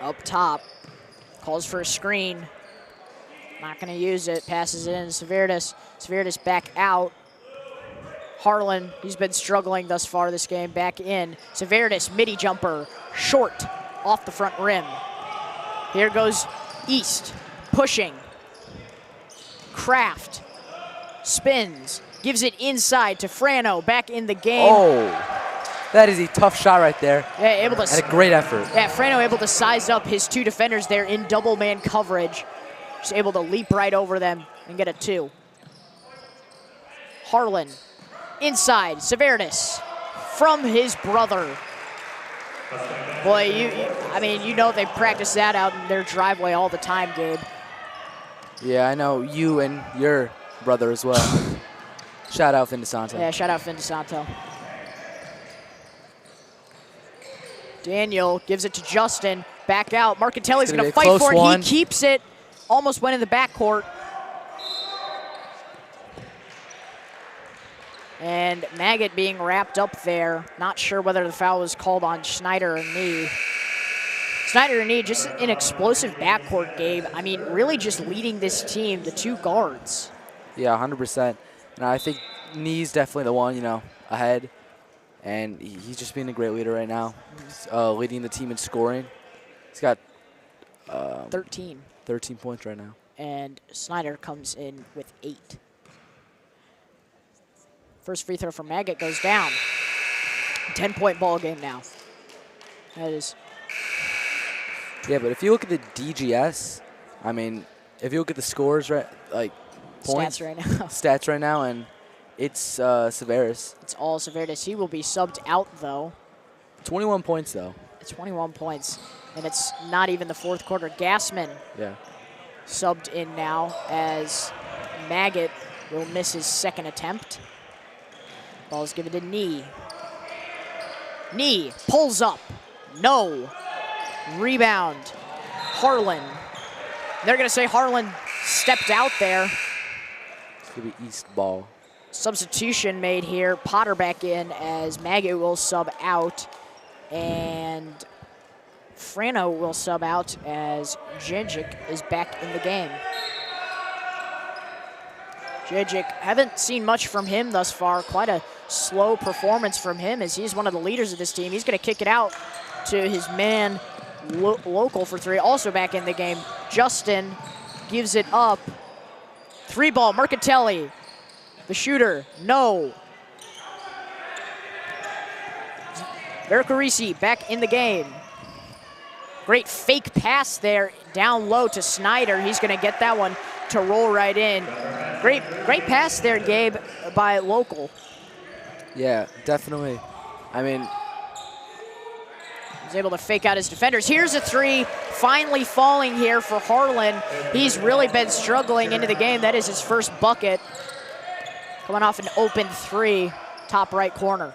S2: Up top. Calls for a screen. Not going to use it. Passes it in. Severitas. Severitas back out. Harlan, he's been struggling thus far this game. Back in. Severitas, midi jumper. Short. Off the front rim. Here goes East. Pushing. Kraft spins, gives it inside to Frano, back in the game.
S1: Oh, that is a tough shot right there.
S2: Yeah, able to.
S1: And a great effort.
S2: Yeah, Frano able to size up his 2 defenders there in double man coverage. Just able to leap right over them and get a 2. Harlan, inside, Severitas, from his brother. Boy, I mean, you know they practice that out in their driveway all the time, Gabe.
S1: Yeah, I know you and your brother as well. Shout out Finn DeSanto.
S2: Yeah, shout out Finn DeSanto. Daniel gives it to Justin. Back out. Marcatelli's going to fight for it.
S1: One.
S2: He keeps it. Almost went in the backcourt. And Maggot being wrapped up there. Not sure whether the foul was called on Schneider or Knee. Schneider and Knee, just an explosive backcourt, Gabe. I mean, really just leading this team, the two guards.
S1: Yeah, 100%. And I think Knee's definitely the one, ahead. And he's just being a great leader right now. He's, leading the team in scoring. He's got
S2: 13
S1: points right now.
S2: And Snyder comes in with 8. First free throw from Maggot goes down. 10-point ball game now. That is.
S1: Yeah, but if you look at the DGS, I mean, if you look at the scores, right, like points,
S2: stats
S1: right now, and it's Severus.
S2: It's all Severus. He will be subbed out though.
S1: 21 points though.
S2: 21 points, and it's not even the fourth quarter. Gassman.
S1: Yeah.
S2: Subbed in now as Maggot will miss his second attempt. Ball is given to Knee. Knee pulls up. No. Rebound. Harlan. They're going to say Harlan stepped out there.
S1: It's going to be East ball.
S2: Substitution made here. Potter back in as Maggot will sub out. And Frano will sub out as Jejic is back in the game. Jejic, haven't seen much from him thus far. Quite a slow performance from him as he's one of the leaders of this team. He's going to kick it out to his man, Local for 3, also back in the game. Justin gives it up. 3-ball, Mercatelli. The shooter, no. Vercarisi back in the game. Great fake pass there down low to Snyder. He's going to get that one to roll right in. Great pass there, Gabe, by Local.
S1: Yeah, definitely. I mean,
S2: he's able to fake out his defenders. Here's a 3, finally falling here for Harlan. He's really been struggling into the game. That is his first bucket. Coming off an open 3, top right corner.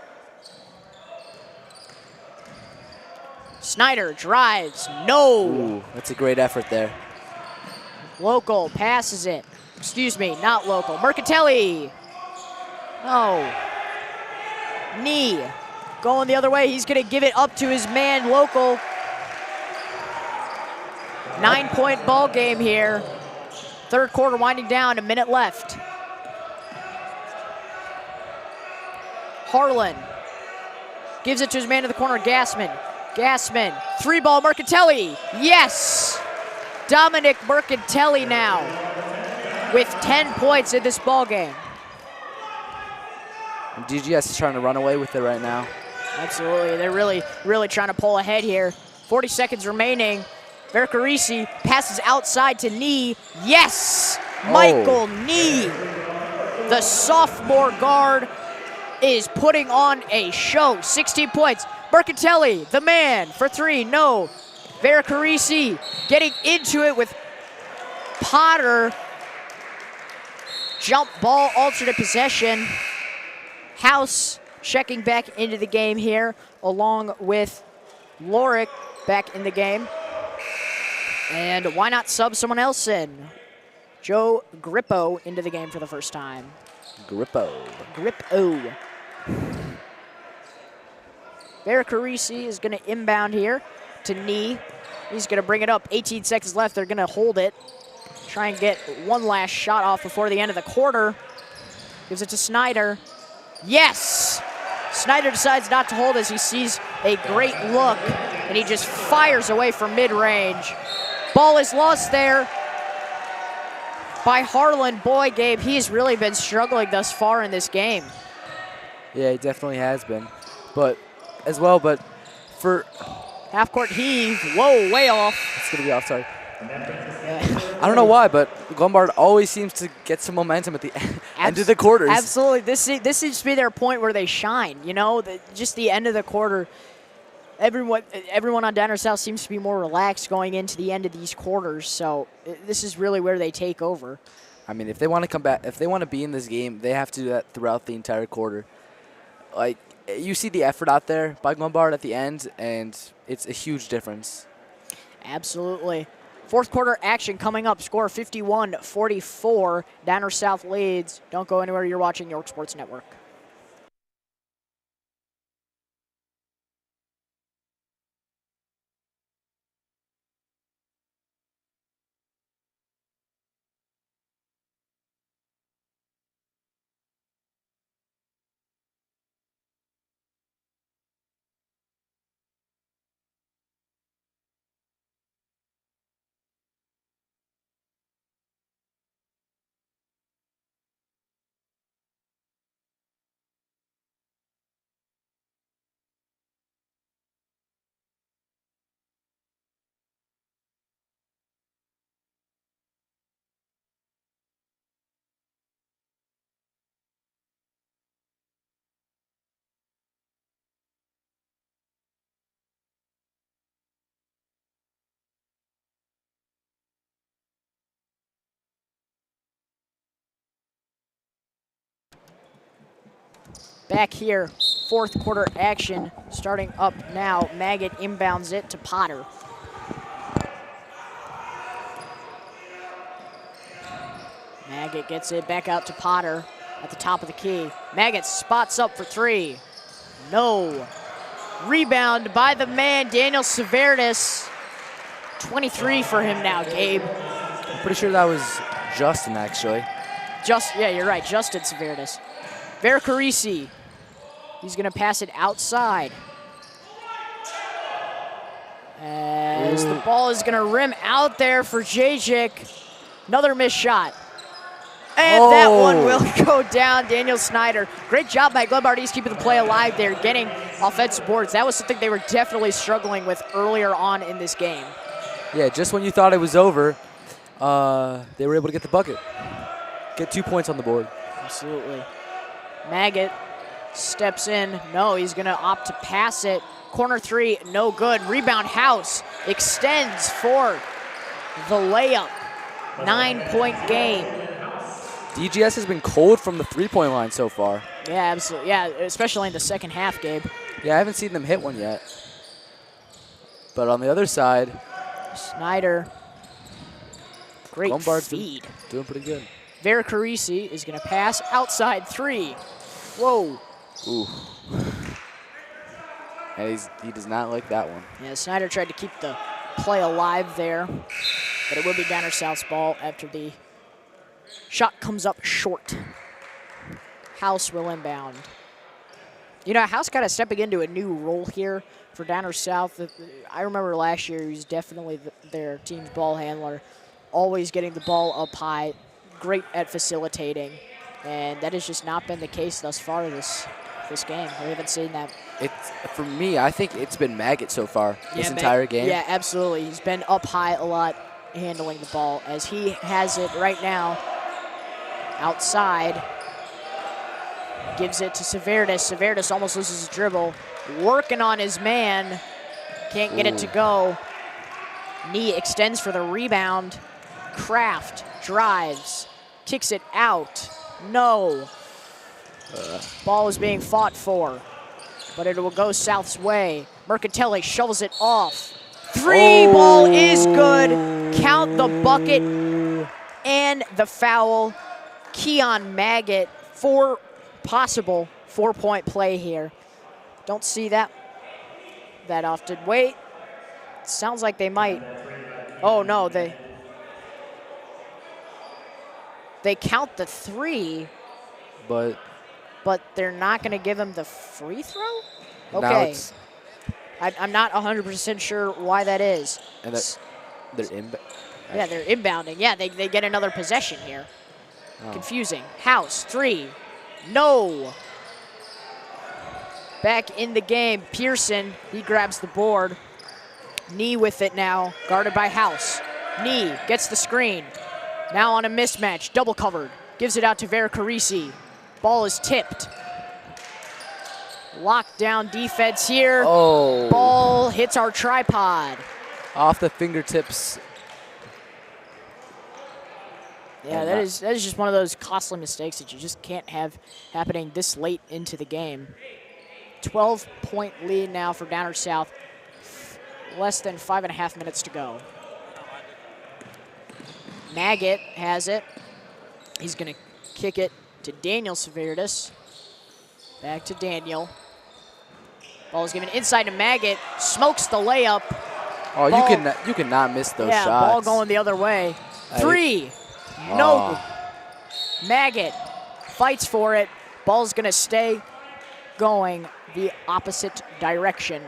S2: Snyder drives, no.
S1: Ooh, that's a great effort there.
S2: Local passes it. Excuse me, not Local. Mercatelli. No. Knee. Going the other way. He's going to give it up to his man, Local. 9-point ball game here. Third quarter winding down, a minute left. Harlan gives it to his man in the corner, Gassman. Gassman, 3-ball, Mercatelli. Yes! Dominic Mercatelli now with 10 points in this ball game.
S1: And DGS is trying to run away with it right now.
S2: Absolutely, they're really trying to pull ahead here. 40 seconds remaining. Vercarisi passes outside to Knee. Yes! Michael Knee, the sophomore guard, is putting on a show. 16 points. Mercatelli, the man, for 3, no. Vercarisi getting into it with Potter. Jump ball, alternate possession. House checking back into the game here, along with Lorick back in the game. And why not sub someone else in? Joe Grippo into the game for the first time.
S1: Grippo.
S2: Vercarisi is going to inbound here to Knee. He's going to bring it up. 18 seconds left. They're going to hold it. Try and get one last shot off before the end of the quarter. Gives it to Snyder. Yes! Snyder decides not to hold as he sees a great look, and he just fires away from mid-range. Ball is lost there by Harlan. Boy, Gabe, he's really been struggling thus far in this game.
S1: Yeah, he definitely has been. But for
S2: half-court heave. Whoa, way off.
S1: It's going to be off, sorry. I don't know why, but Glenbard always seems to get some momentum at the end of the quarters.
S2: Absolutely. This seems to be their point where they shine. You know, just the end of the quarter. Everyone on Downer South seems to be more relaxed going into the end of these quarters. So this is really where they take over.
S1: I mean, if they want to come back, if they want to be in this game, they have to do that throughout the entire quarter. Like, you see the effort out there by Glenbard at the end, and it's a huge difference.
S2: Absolutely. Fourth quarter action coming up. Score 51-44. Downer South leads. Don't go anywhere. You're watching York Sports Network. Back here, fourth quarter action starting up now. Maggot inbounds it to Potter. Maggot gets it back out to Potter at the top of the key. Maggot spots up for three. No. Rebound by the man, Daniel Severdis. 23 for him now, Gabe.
S1: I'm pretty sure that was Justin, actually.
S2: Yeah, you're right, Justin Severdis. Vercarisi. He's going to pass it outside. As the ball is going to rim out there for Jajic. Another missed shot. And that one will go down. Daniel Snyder. Great job by Glenbard East keeping the play alive there, getting offensive boards. That was something they were definitely struggling with earlier on in this game.
S1: Yeah, just when you thought it was over, they were able to get the bucket. Get 2 points on the board.
S2: Absolutely. Maggot steps in. No, he's going to opt to pass it. Corner three, no good. Rebound House extends for the layup. 9-point game.
S1: DGS has been cold from the three-point line so far.
S2: Yeah, absolutely. Yeah, especially in the second half, Gabe.
S1: Yeah, I haven't seen them hit one yet. But on the other side,
S2: Snyder. Great
S1: Glenbard's
S2: feed.
S1: Doing pretty good.
S2: Vercarisi is going to pass outside three. Whoa.
S1: Ooh. And he does not like that one.
S2: Yeah, Snyder tried to keep the play alive there, but it will be Downer South's ball after the shot comes up short. House will inbound. You know, House kind of stepping into a new role here for Downer South. I remember last year he was definitely their team's ball handler, always getting the ball up high, great at facilitating, and that has just not been the case thus far this game. We haven't seen that.
S1: For me, I think it's been Maggot so far this entire game.
S2: Yeah, absolutely. He's been up high a lot handling the ball as he has it right now outside. Gives it to Severdis. Severdis almost loses his dribble. Working on his man. Can't get it to go. Knee extends for the rebound. Kraft drives. Kicks it out. No. Ball is being fought for, but it will go South's way. Mercatelli shovels it off. Three ball is good. Count the bucket and the foul. Keon Maggot, possible 4-point play here. Don't see that often. Wait, sounds like they might. Oh no, they count the three. But they're not going to give him the free throw? Okay. I'm not 100% sure why that is.
S1: And they're
S2: Yeah, they're inbounding. Yeah, they get another possession here. Oh. Confusing. House, three. No. Back in the game, Pearson, he grabs the board. Knee with it now, guarded by House. Knee gets the screen. Now on a mismatch, double covered. Gives it out to Carisi. Ball is tipped. Lockdown defense here.
S1: Oh.
S2: Ball hits our tripod.
S1: Off the fingertips.
S2: Yeah, that is just one of those costly mistakes that you just can't have happening this late into the game. 12-point lead now for Downers South. Less than 5.5 minutes to go. Maggot has it. He's going to kick it to Daniel Saverdis. Back to Daniel. Ball is given inside to Maggot. Smokes the layup.
S1: Oh,
S2: Ball,
S1: you cannot miss those
S2: yeah,
S1: shots.
S2: Ball going the other way. Three. No. Maggot fights for it. Ball's going to stay going the opposite direction.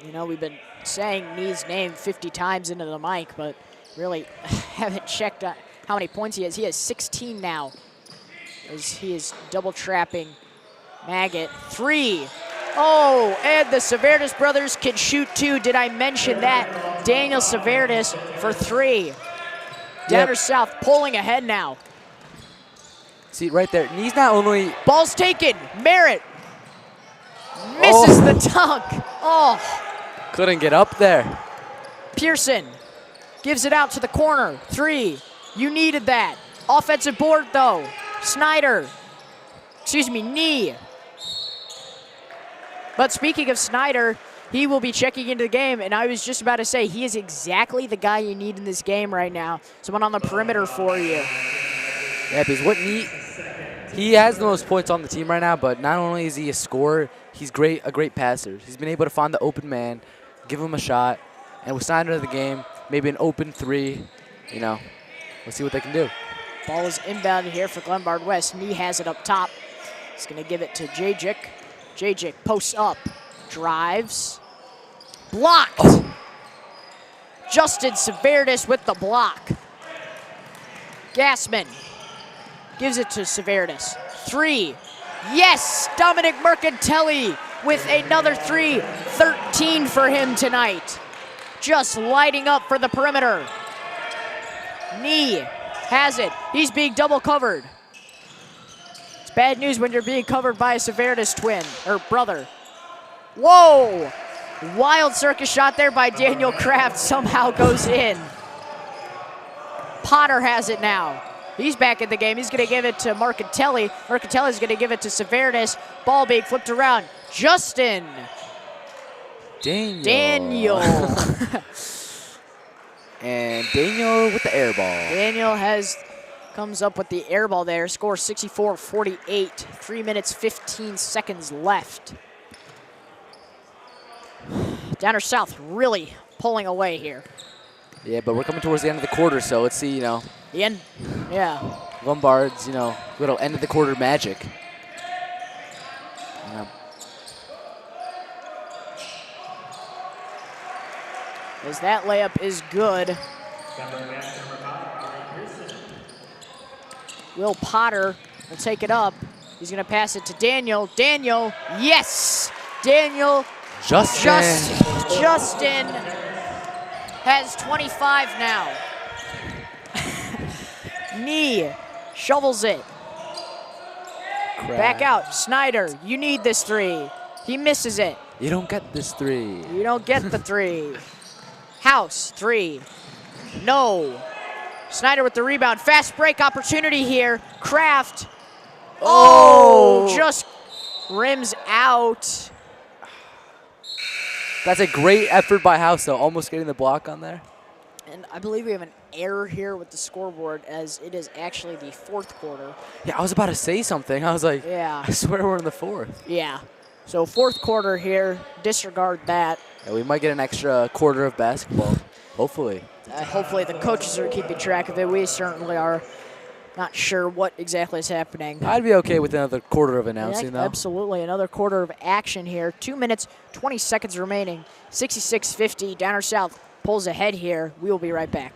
S2: You know, we've been saying Knee's name 50 times into the mic, but really haven't checked how many points he has. He has 16 now, as he is double trapping Maggot. Three. Oh, and the Saverdis brothers can shoot too. Did I mention that? Daniel Saverdis for three. Downers South pulling ahead now.
S1: See, right there. Knee's not only...
S2: Ball's taken. Merritt misses the dunk. Oh.
S1: Couldn't get up there.
S2: Pearson gives it out to the corner. Three. You needed that. Offensive board, though. Snyder. Excuse me, Knee. But speaking of Snyder, he will be checking into the game, and I was just about to say, he is exactly the guy you need in this game right now. Someone on the perimeter for you.
S1: Yeah, because what he has the most points on the team right now, but not only is he a scorer, he's a great passer. He's been able to find the open man, give him a shot, and with Snyder in the game, maybe an open three, you know, let's see what they can do.
S2: Ball is inbounded here for Glenbard West. Knee has it up top. He's going to give it to Jajic. Jajic posts up, drives, blocked. Oh. Justin Saverdis with the block. Gassman gives it to Saverdis. Three. Yes, Dominic Mercantelli with another three. 13 for him tonight. Just lighting up for the perimeter. Knee has it. He's being double covered. It's bad news when you're being covered by a Saverdis twin, or brother. Whoa! Wild circus shot there by Daniel Kraft somehow goes in. Potter has it now. He's back in the game. He's going to give it to Mercantelli. Mercantelli's going to give it to Saverdis. Ball being flipped around. Justin. Daniel.
S1: And Daniel with the air ball.
S2: Daniel comes up with the air ball there. Score 64-48. 3 minutes, 15 seconds left. Downers South really pulling away here.
S1: Yeah, but we're coming towards the end of the quarter, so let's see, you know.
S2: The end, yeah.
S1: Glenbard's, you know, little end of the quarter magic.
S2: As that layup is good. Will Potter will take it up. He's going to pass it to Daniel. Daniel, yes! Daniel. Justin has 25 now. Knee shovels it.
S1: Crap.
S2: Back out. Snyder, you need this three. He misses it.
S1: You don't get this three.
S2: You don't get the three. House, three. No. Snyder with the rebound. Fast break opportunity here. Kraft. Oh, just rims out.
S1: That's a great effort by House, though, almost getting the block on there.
S2: And I believe we have an error here with the scoreboard, as it is actually the fourth quarter.
S1: Yeah, I was about to say something. I was like,
S2: yeah.
S1: I swear we're in the fourth.
S2: Yeah. So fourth quarter here, disregard that.
S1: Yeah, we might get an extra quarter of basketball, hopefully.
S2: Hopefully the coaches are keeping track of it. We certainly are not sure what exactly is happening.
S1: I'd be okay with another quarter of announcing, though.
S2: Absolutely, another quarter of action here. 2 minutes, 20 seconds remaining. 66-50, Downers South pulls ahead here. We will be right back.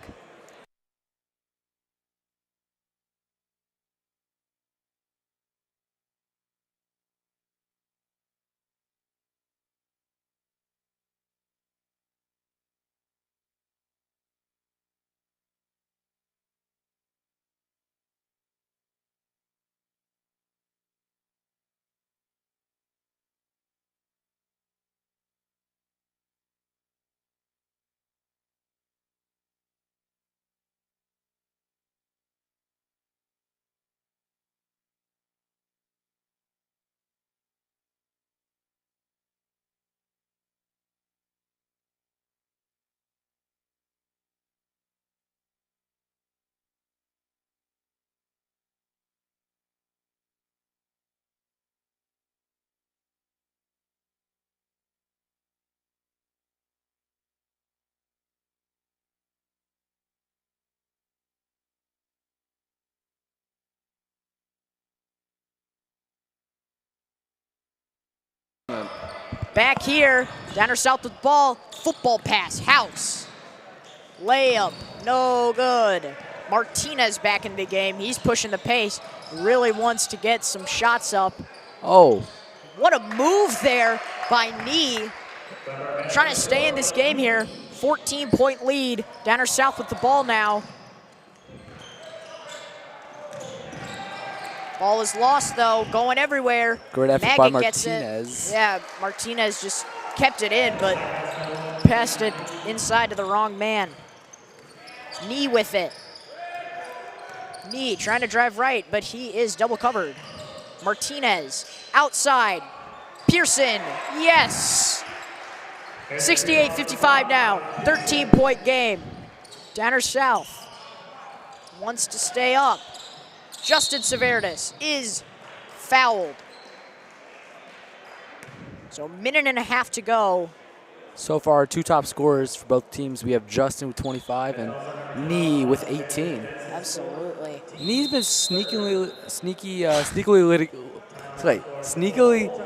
S2: Back here, Downer South with the ball. Football pass, House. Layup, no good. Martinez back in the game. He's pushing the pace. Really wants to get some shots up.
S1: Oh,
S2: What a move there by Nee. Trying to stay in this game here. 14-point lead. Downer South with the ball now. Ball is lost though, going everywhere.
S1: great effort by
S2: Maggot gets
S1: Martinez.
S2: it. Yeah, Martinez just kept it in, but passed it inside to the wrong man. Nee with it. Nee trying to drive right, but he is double covered. Martinez outside. Pearson, yes. 68-55 now, 13-point game. Downer South wants to stay up. Justin Severitis is fouled. So a minute and a half to go.
S1: So far, our 2 top scorers for both teams, we have Justin with 25 and Nee with 18.
S2: Absolutely.
S1: Nee's been sneakily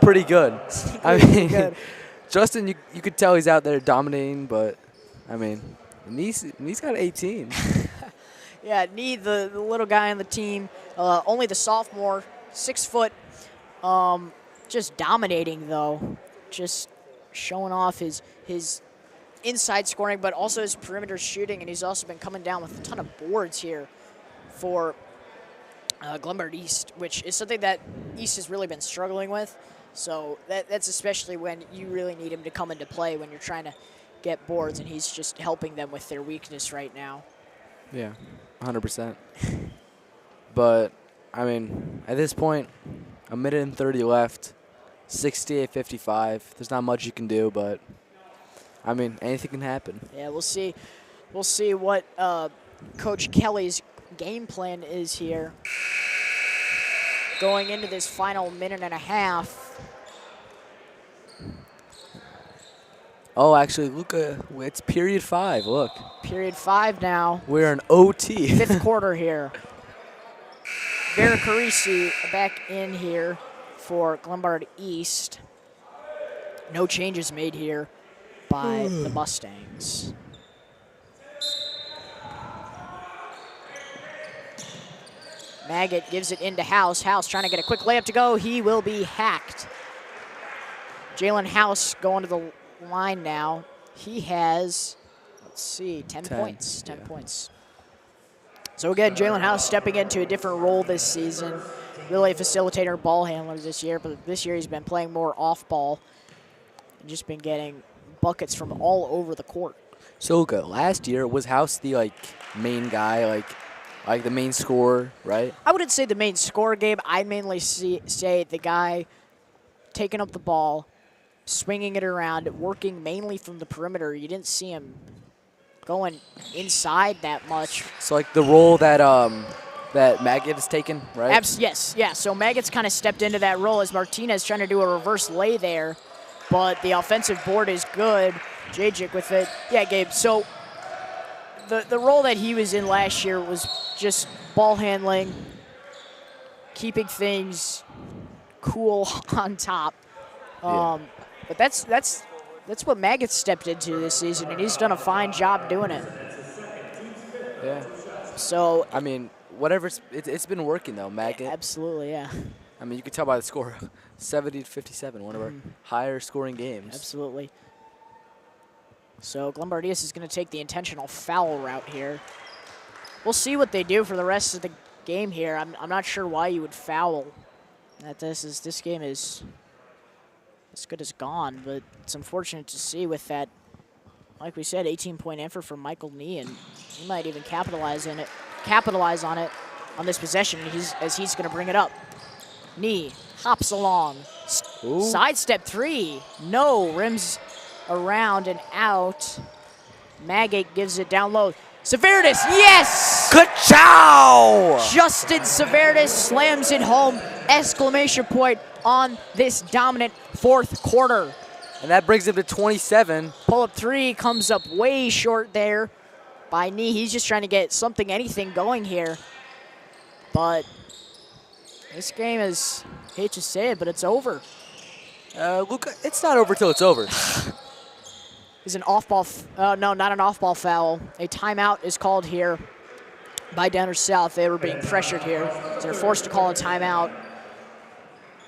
S1: pretty good. I mean,
S2: good.
S1: Justin, you could tell he's out there dominating, but I mean, Nee's got 18.
S2: Yeah, Nee, the little guy on the team, only the sophomore, 6 foot, just dominating though, just showing off his inside scoring, but also his perimeter shooting, and he's also been coming down with a ton of boards here for Glenbard East, which is something that East has really been struggling with. So that's especially when you really need him to come into play when you're trying to get boards, and he's just helping them with their weakness right now.
S1: Yeah, 100%. But, I mean, at this point, a minute and 30 left, 68-55. There's not much you can do, but, I mean, anything can happen.
S2: Yeah, we'll see. We'll see what Coach Kelly's game plan is here going into this final minute and a half.
S1: Oh, actually, Luca, it's period 5. Look.
S2: Period 5 now.
S1: We're in OT.
S2: 5th quarter here. Vera Carisi back in here for Glenbard East. No changes made here by the Mustangs. Maggot gives it into House. House trying to get a quick layup to go. He will be hacked. Jalen House going to the line now. He has, let's see, 10 points. 10 points. So again, Jalen House stepping into a different role this season. Really a facilitator, ball handler this year, but this year he's been playing more off ball and just been getting buckets from all over the court.
S1: So, Luca, last year, was House the, main guy, like the main scorer, right?
S2: I wouldn't say the main scorer, Gabe. I'd mainly say the guy taking up the ball, swinging it around, working mainly from the perimeter. You didn't see him going inside that much.
S1: So, the role that that Maggot has taken, right?
S2: Yes, yeah. So Maggot's kind of stepped into that role as Martinez trying to do a reverse lay there, but the offensive board is good. Jajic with it. Yeah, Gabe. So the role that he was in last year was just ball handling, keeping things cool on top. But that's what Maggot stepped into this season, and he's done a fine job doing it.
S1: Yeah.
S2: So
S1: I mean, it's been working though, Maggot.
S2: Absolutely, yeah.
S1: I mean, you can tell by the score, 70-57, one of our higher scoring games.
S2: Absolutely. So Glenbard East is going to take the intentional foul route here. We'll see what they do for the rest of the game here. I'm not sure why you would foul. This game is as good as gone, but it's unfortunate to see with that, like we said, 18-point effort from Michael Nee, and he might even capitalize on it on this possession as he's going to bring it up. Nee hops along. Sidestep 3. No, rims around and out. Maggot gives it down low. Severitis, yes!
S1: Ka-chow!
S2: Justin Severitis slams it home. Exclamation point on this dominant 4th quarter.
S1: And that brings him to 27.
S2: Pull-up 3 comes up way short there by Nee. He's just trying to get anything going here. But this game is, hate to say it, but it's over.
S1: Luca, it's not over till it's over.
S2: Is an off-ball, no, not an off-ball foul. A timeout is called here by Downers South. They were being pressured here, so they're forced to call a timeout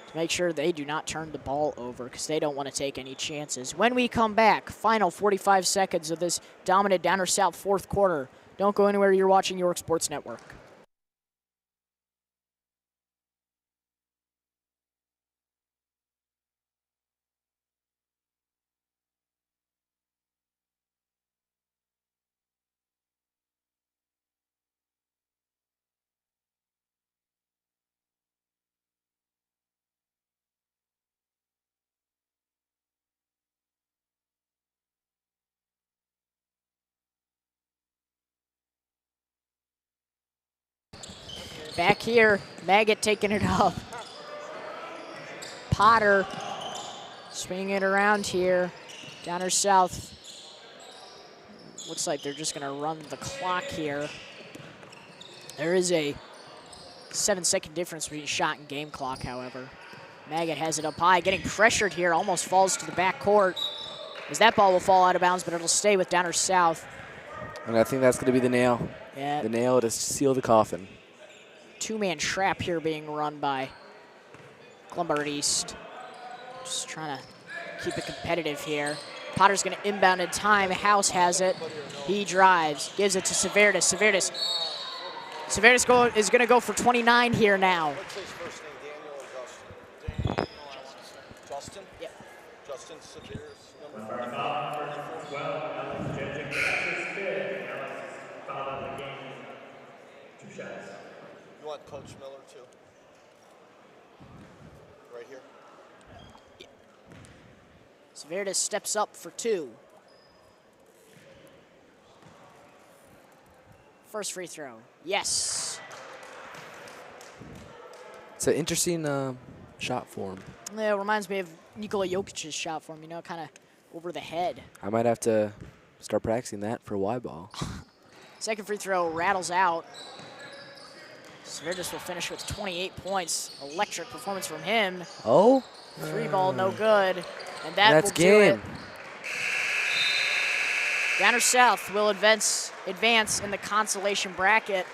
S2: to make sure they do not turn the ball over because they don't want to take any chances. When we come back, final 45 seconds of this dominant Downers South fourth quarter. Don't go anywhere. You're watching York Sports Network. Back here, Maggot taking it up. Potter swinging it around here. Downers South. Looks like they're just going to run the clock here. There is a 7-second difference between shot and game clock, however. Maggot has it up high, getting pressured here, almost falls to the back court. As that ball will fall out of bounds, but it'll stay with Downers South.
S1: And I think that's going to be the nail.
S2: Yeah.
S1: The nail to seal the coffin.
S2: Two-man trap here being run by Glenbard East. Just trying to keep it competitive here. Potter's going to inbound in time. House has it. He drives, gives it to Severdis. Severdis is going to go for 29 here now.
S3: What's his first name, Daniel or Justin? Justin?
S2: Yep.
S3: Justin Severus, number 44. You want Coach Miller too? Right here?
S2: Severdis steps up for two. First free throw. Yes.
S1: It's an interesting shot form.
S2: Yeah, it reminds me of Nikola Jokic's shot form, you know, kind of over the head.
S1: I might have to start practicing that for Y ball.
S2: Second free throw rattles out. Severdis will finish with 28 points. Electric performance from him.
S1: Oh?
S2: Three ball, no good. And
S1: That's
S2: will
S1: game.
S2: do it. Downers South will advance in the consolation bracket.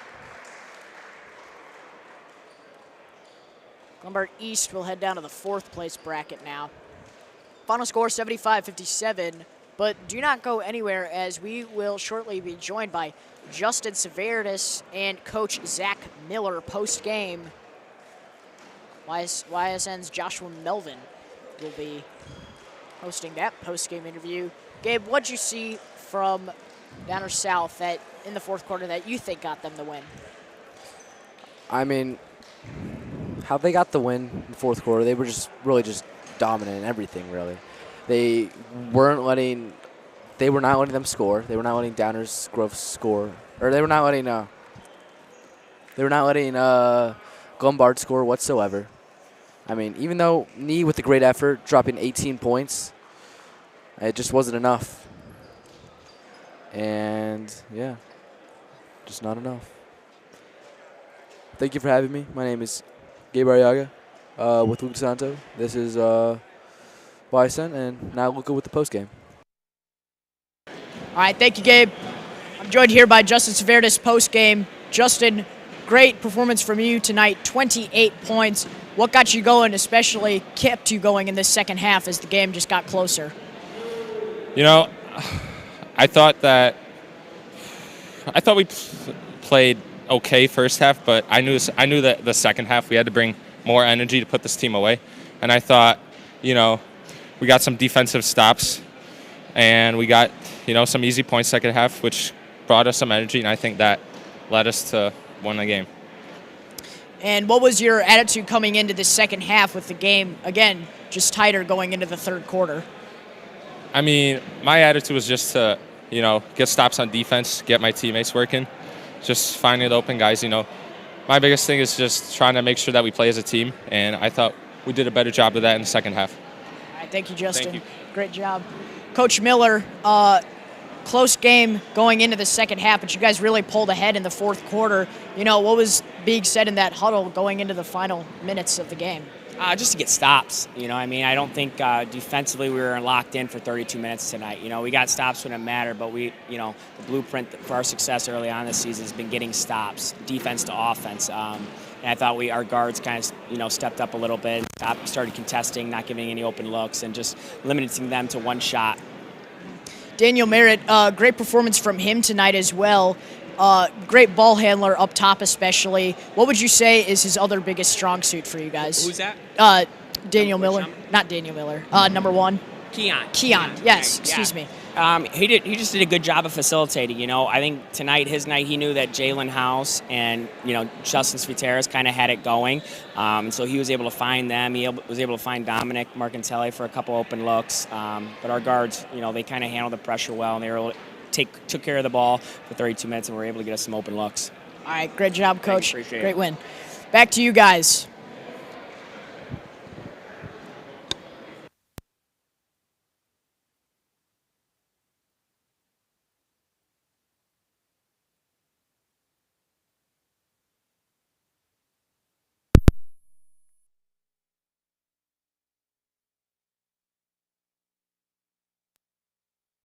S2: Glenbard East will head down to the fourth place bracket now. Final score 75-57, but do not go anywhere as we will shortly be joined by Justin Severdis and Coach Zach Miller post-game. YSN's Joshua Melvin will be hosting that post-game interview. Gabe, what'd you see from Downers South that in the fourth quarter that you think got them the win?
S1: I mean, how they got the win in the fourth quarter, they were just really just dominant in everything, really. They were not letting them score. They were not letting Downers Grove score. Or they were not letting Glenbard score whatsoever. I mean, even though Nee with a great effort, dropping 18 points, it just wasn't enough. And, yeah, just not enough. Thank you for having me. My name is Gabe Arriaga with Luca Santo. This is YSN, and now Luca with the postgame.
S2: All right, thank you, Gabe. I'm joined here by Justin Severdis postgame. Justin, great performance from you tonight, 28 points. What got you going, especially kept you going in this second half as the game just got closer?
S4: You know, I thought we played okay first half, but I knew that the second half we had to bring more energy to put this team away. And I thought, you know, we got some defensive stops and we got, you know, some easy points second half, which brought us some energy, and I think that led us to win the game.
S2: And what was your attitude coming into the second half with the game, again, just tighter going into the third quarter?
S4: I mean, my attitude was just to, you know, get stops on defense, get my teammates working, just finding the open guys. You know, my biggest thing is just trying to make sure that we play as a team, and I thought we did a better job of that in the second half.
S2: All right, thank you, Justin.
S4: Thank you.
S2: Great job. Coach Miller, close game going into the second half, but you guys really pulled ahead in the fourth quarter. You know, what was being said in that huddle going into the final minutes of the game?
S5: Just to get stops. You know, I mean, I don't think defensively we were locked in for 32 minutes tonight. You know, we got stops when it mattered, but the blueprint for our success early on this season has been getting stops, defense to offense. And I thought our guards kind of, stepped up a little bit, started contesting, not giving any open looks, and just limiting them to one shot.
S2: Daniel Merritt, great performance from him tonight as well. Great ball handler up top especially. What would you say is his other biggest strong suit for you guys?
S5: Who's that?
S2: Daniel Miller.
S5: number?
S2: Not Daniel Miller. Number 1.
S5: Keon.
S2: Yes,
S5: Okay,
S2: excuse me.
S5: He just did a good job of facilitating. I think his night, he knew that Jalen House and Justin Sviteras kind of had it going, and so he was able to find them. He was able to find Dominic Marcantelli for a couple open looks. But our guards, they kind of handled the pressure well, and they were able to took care of the ball for 32 minutes, and were able to get us some open looks.
S2: All right, great job, Coach.
S5: Appreciate it.
S2: Great win. Back to you guys.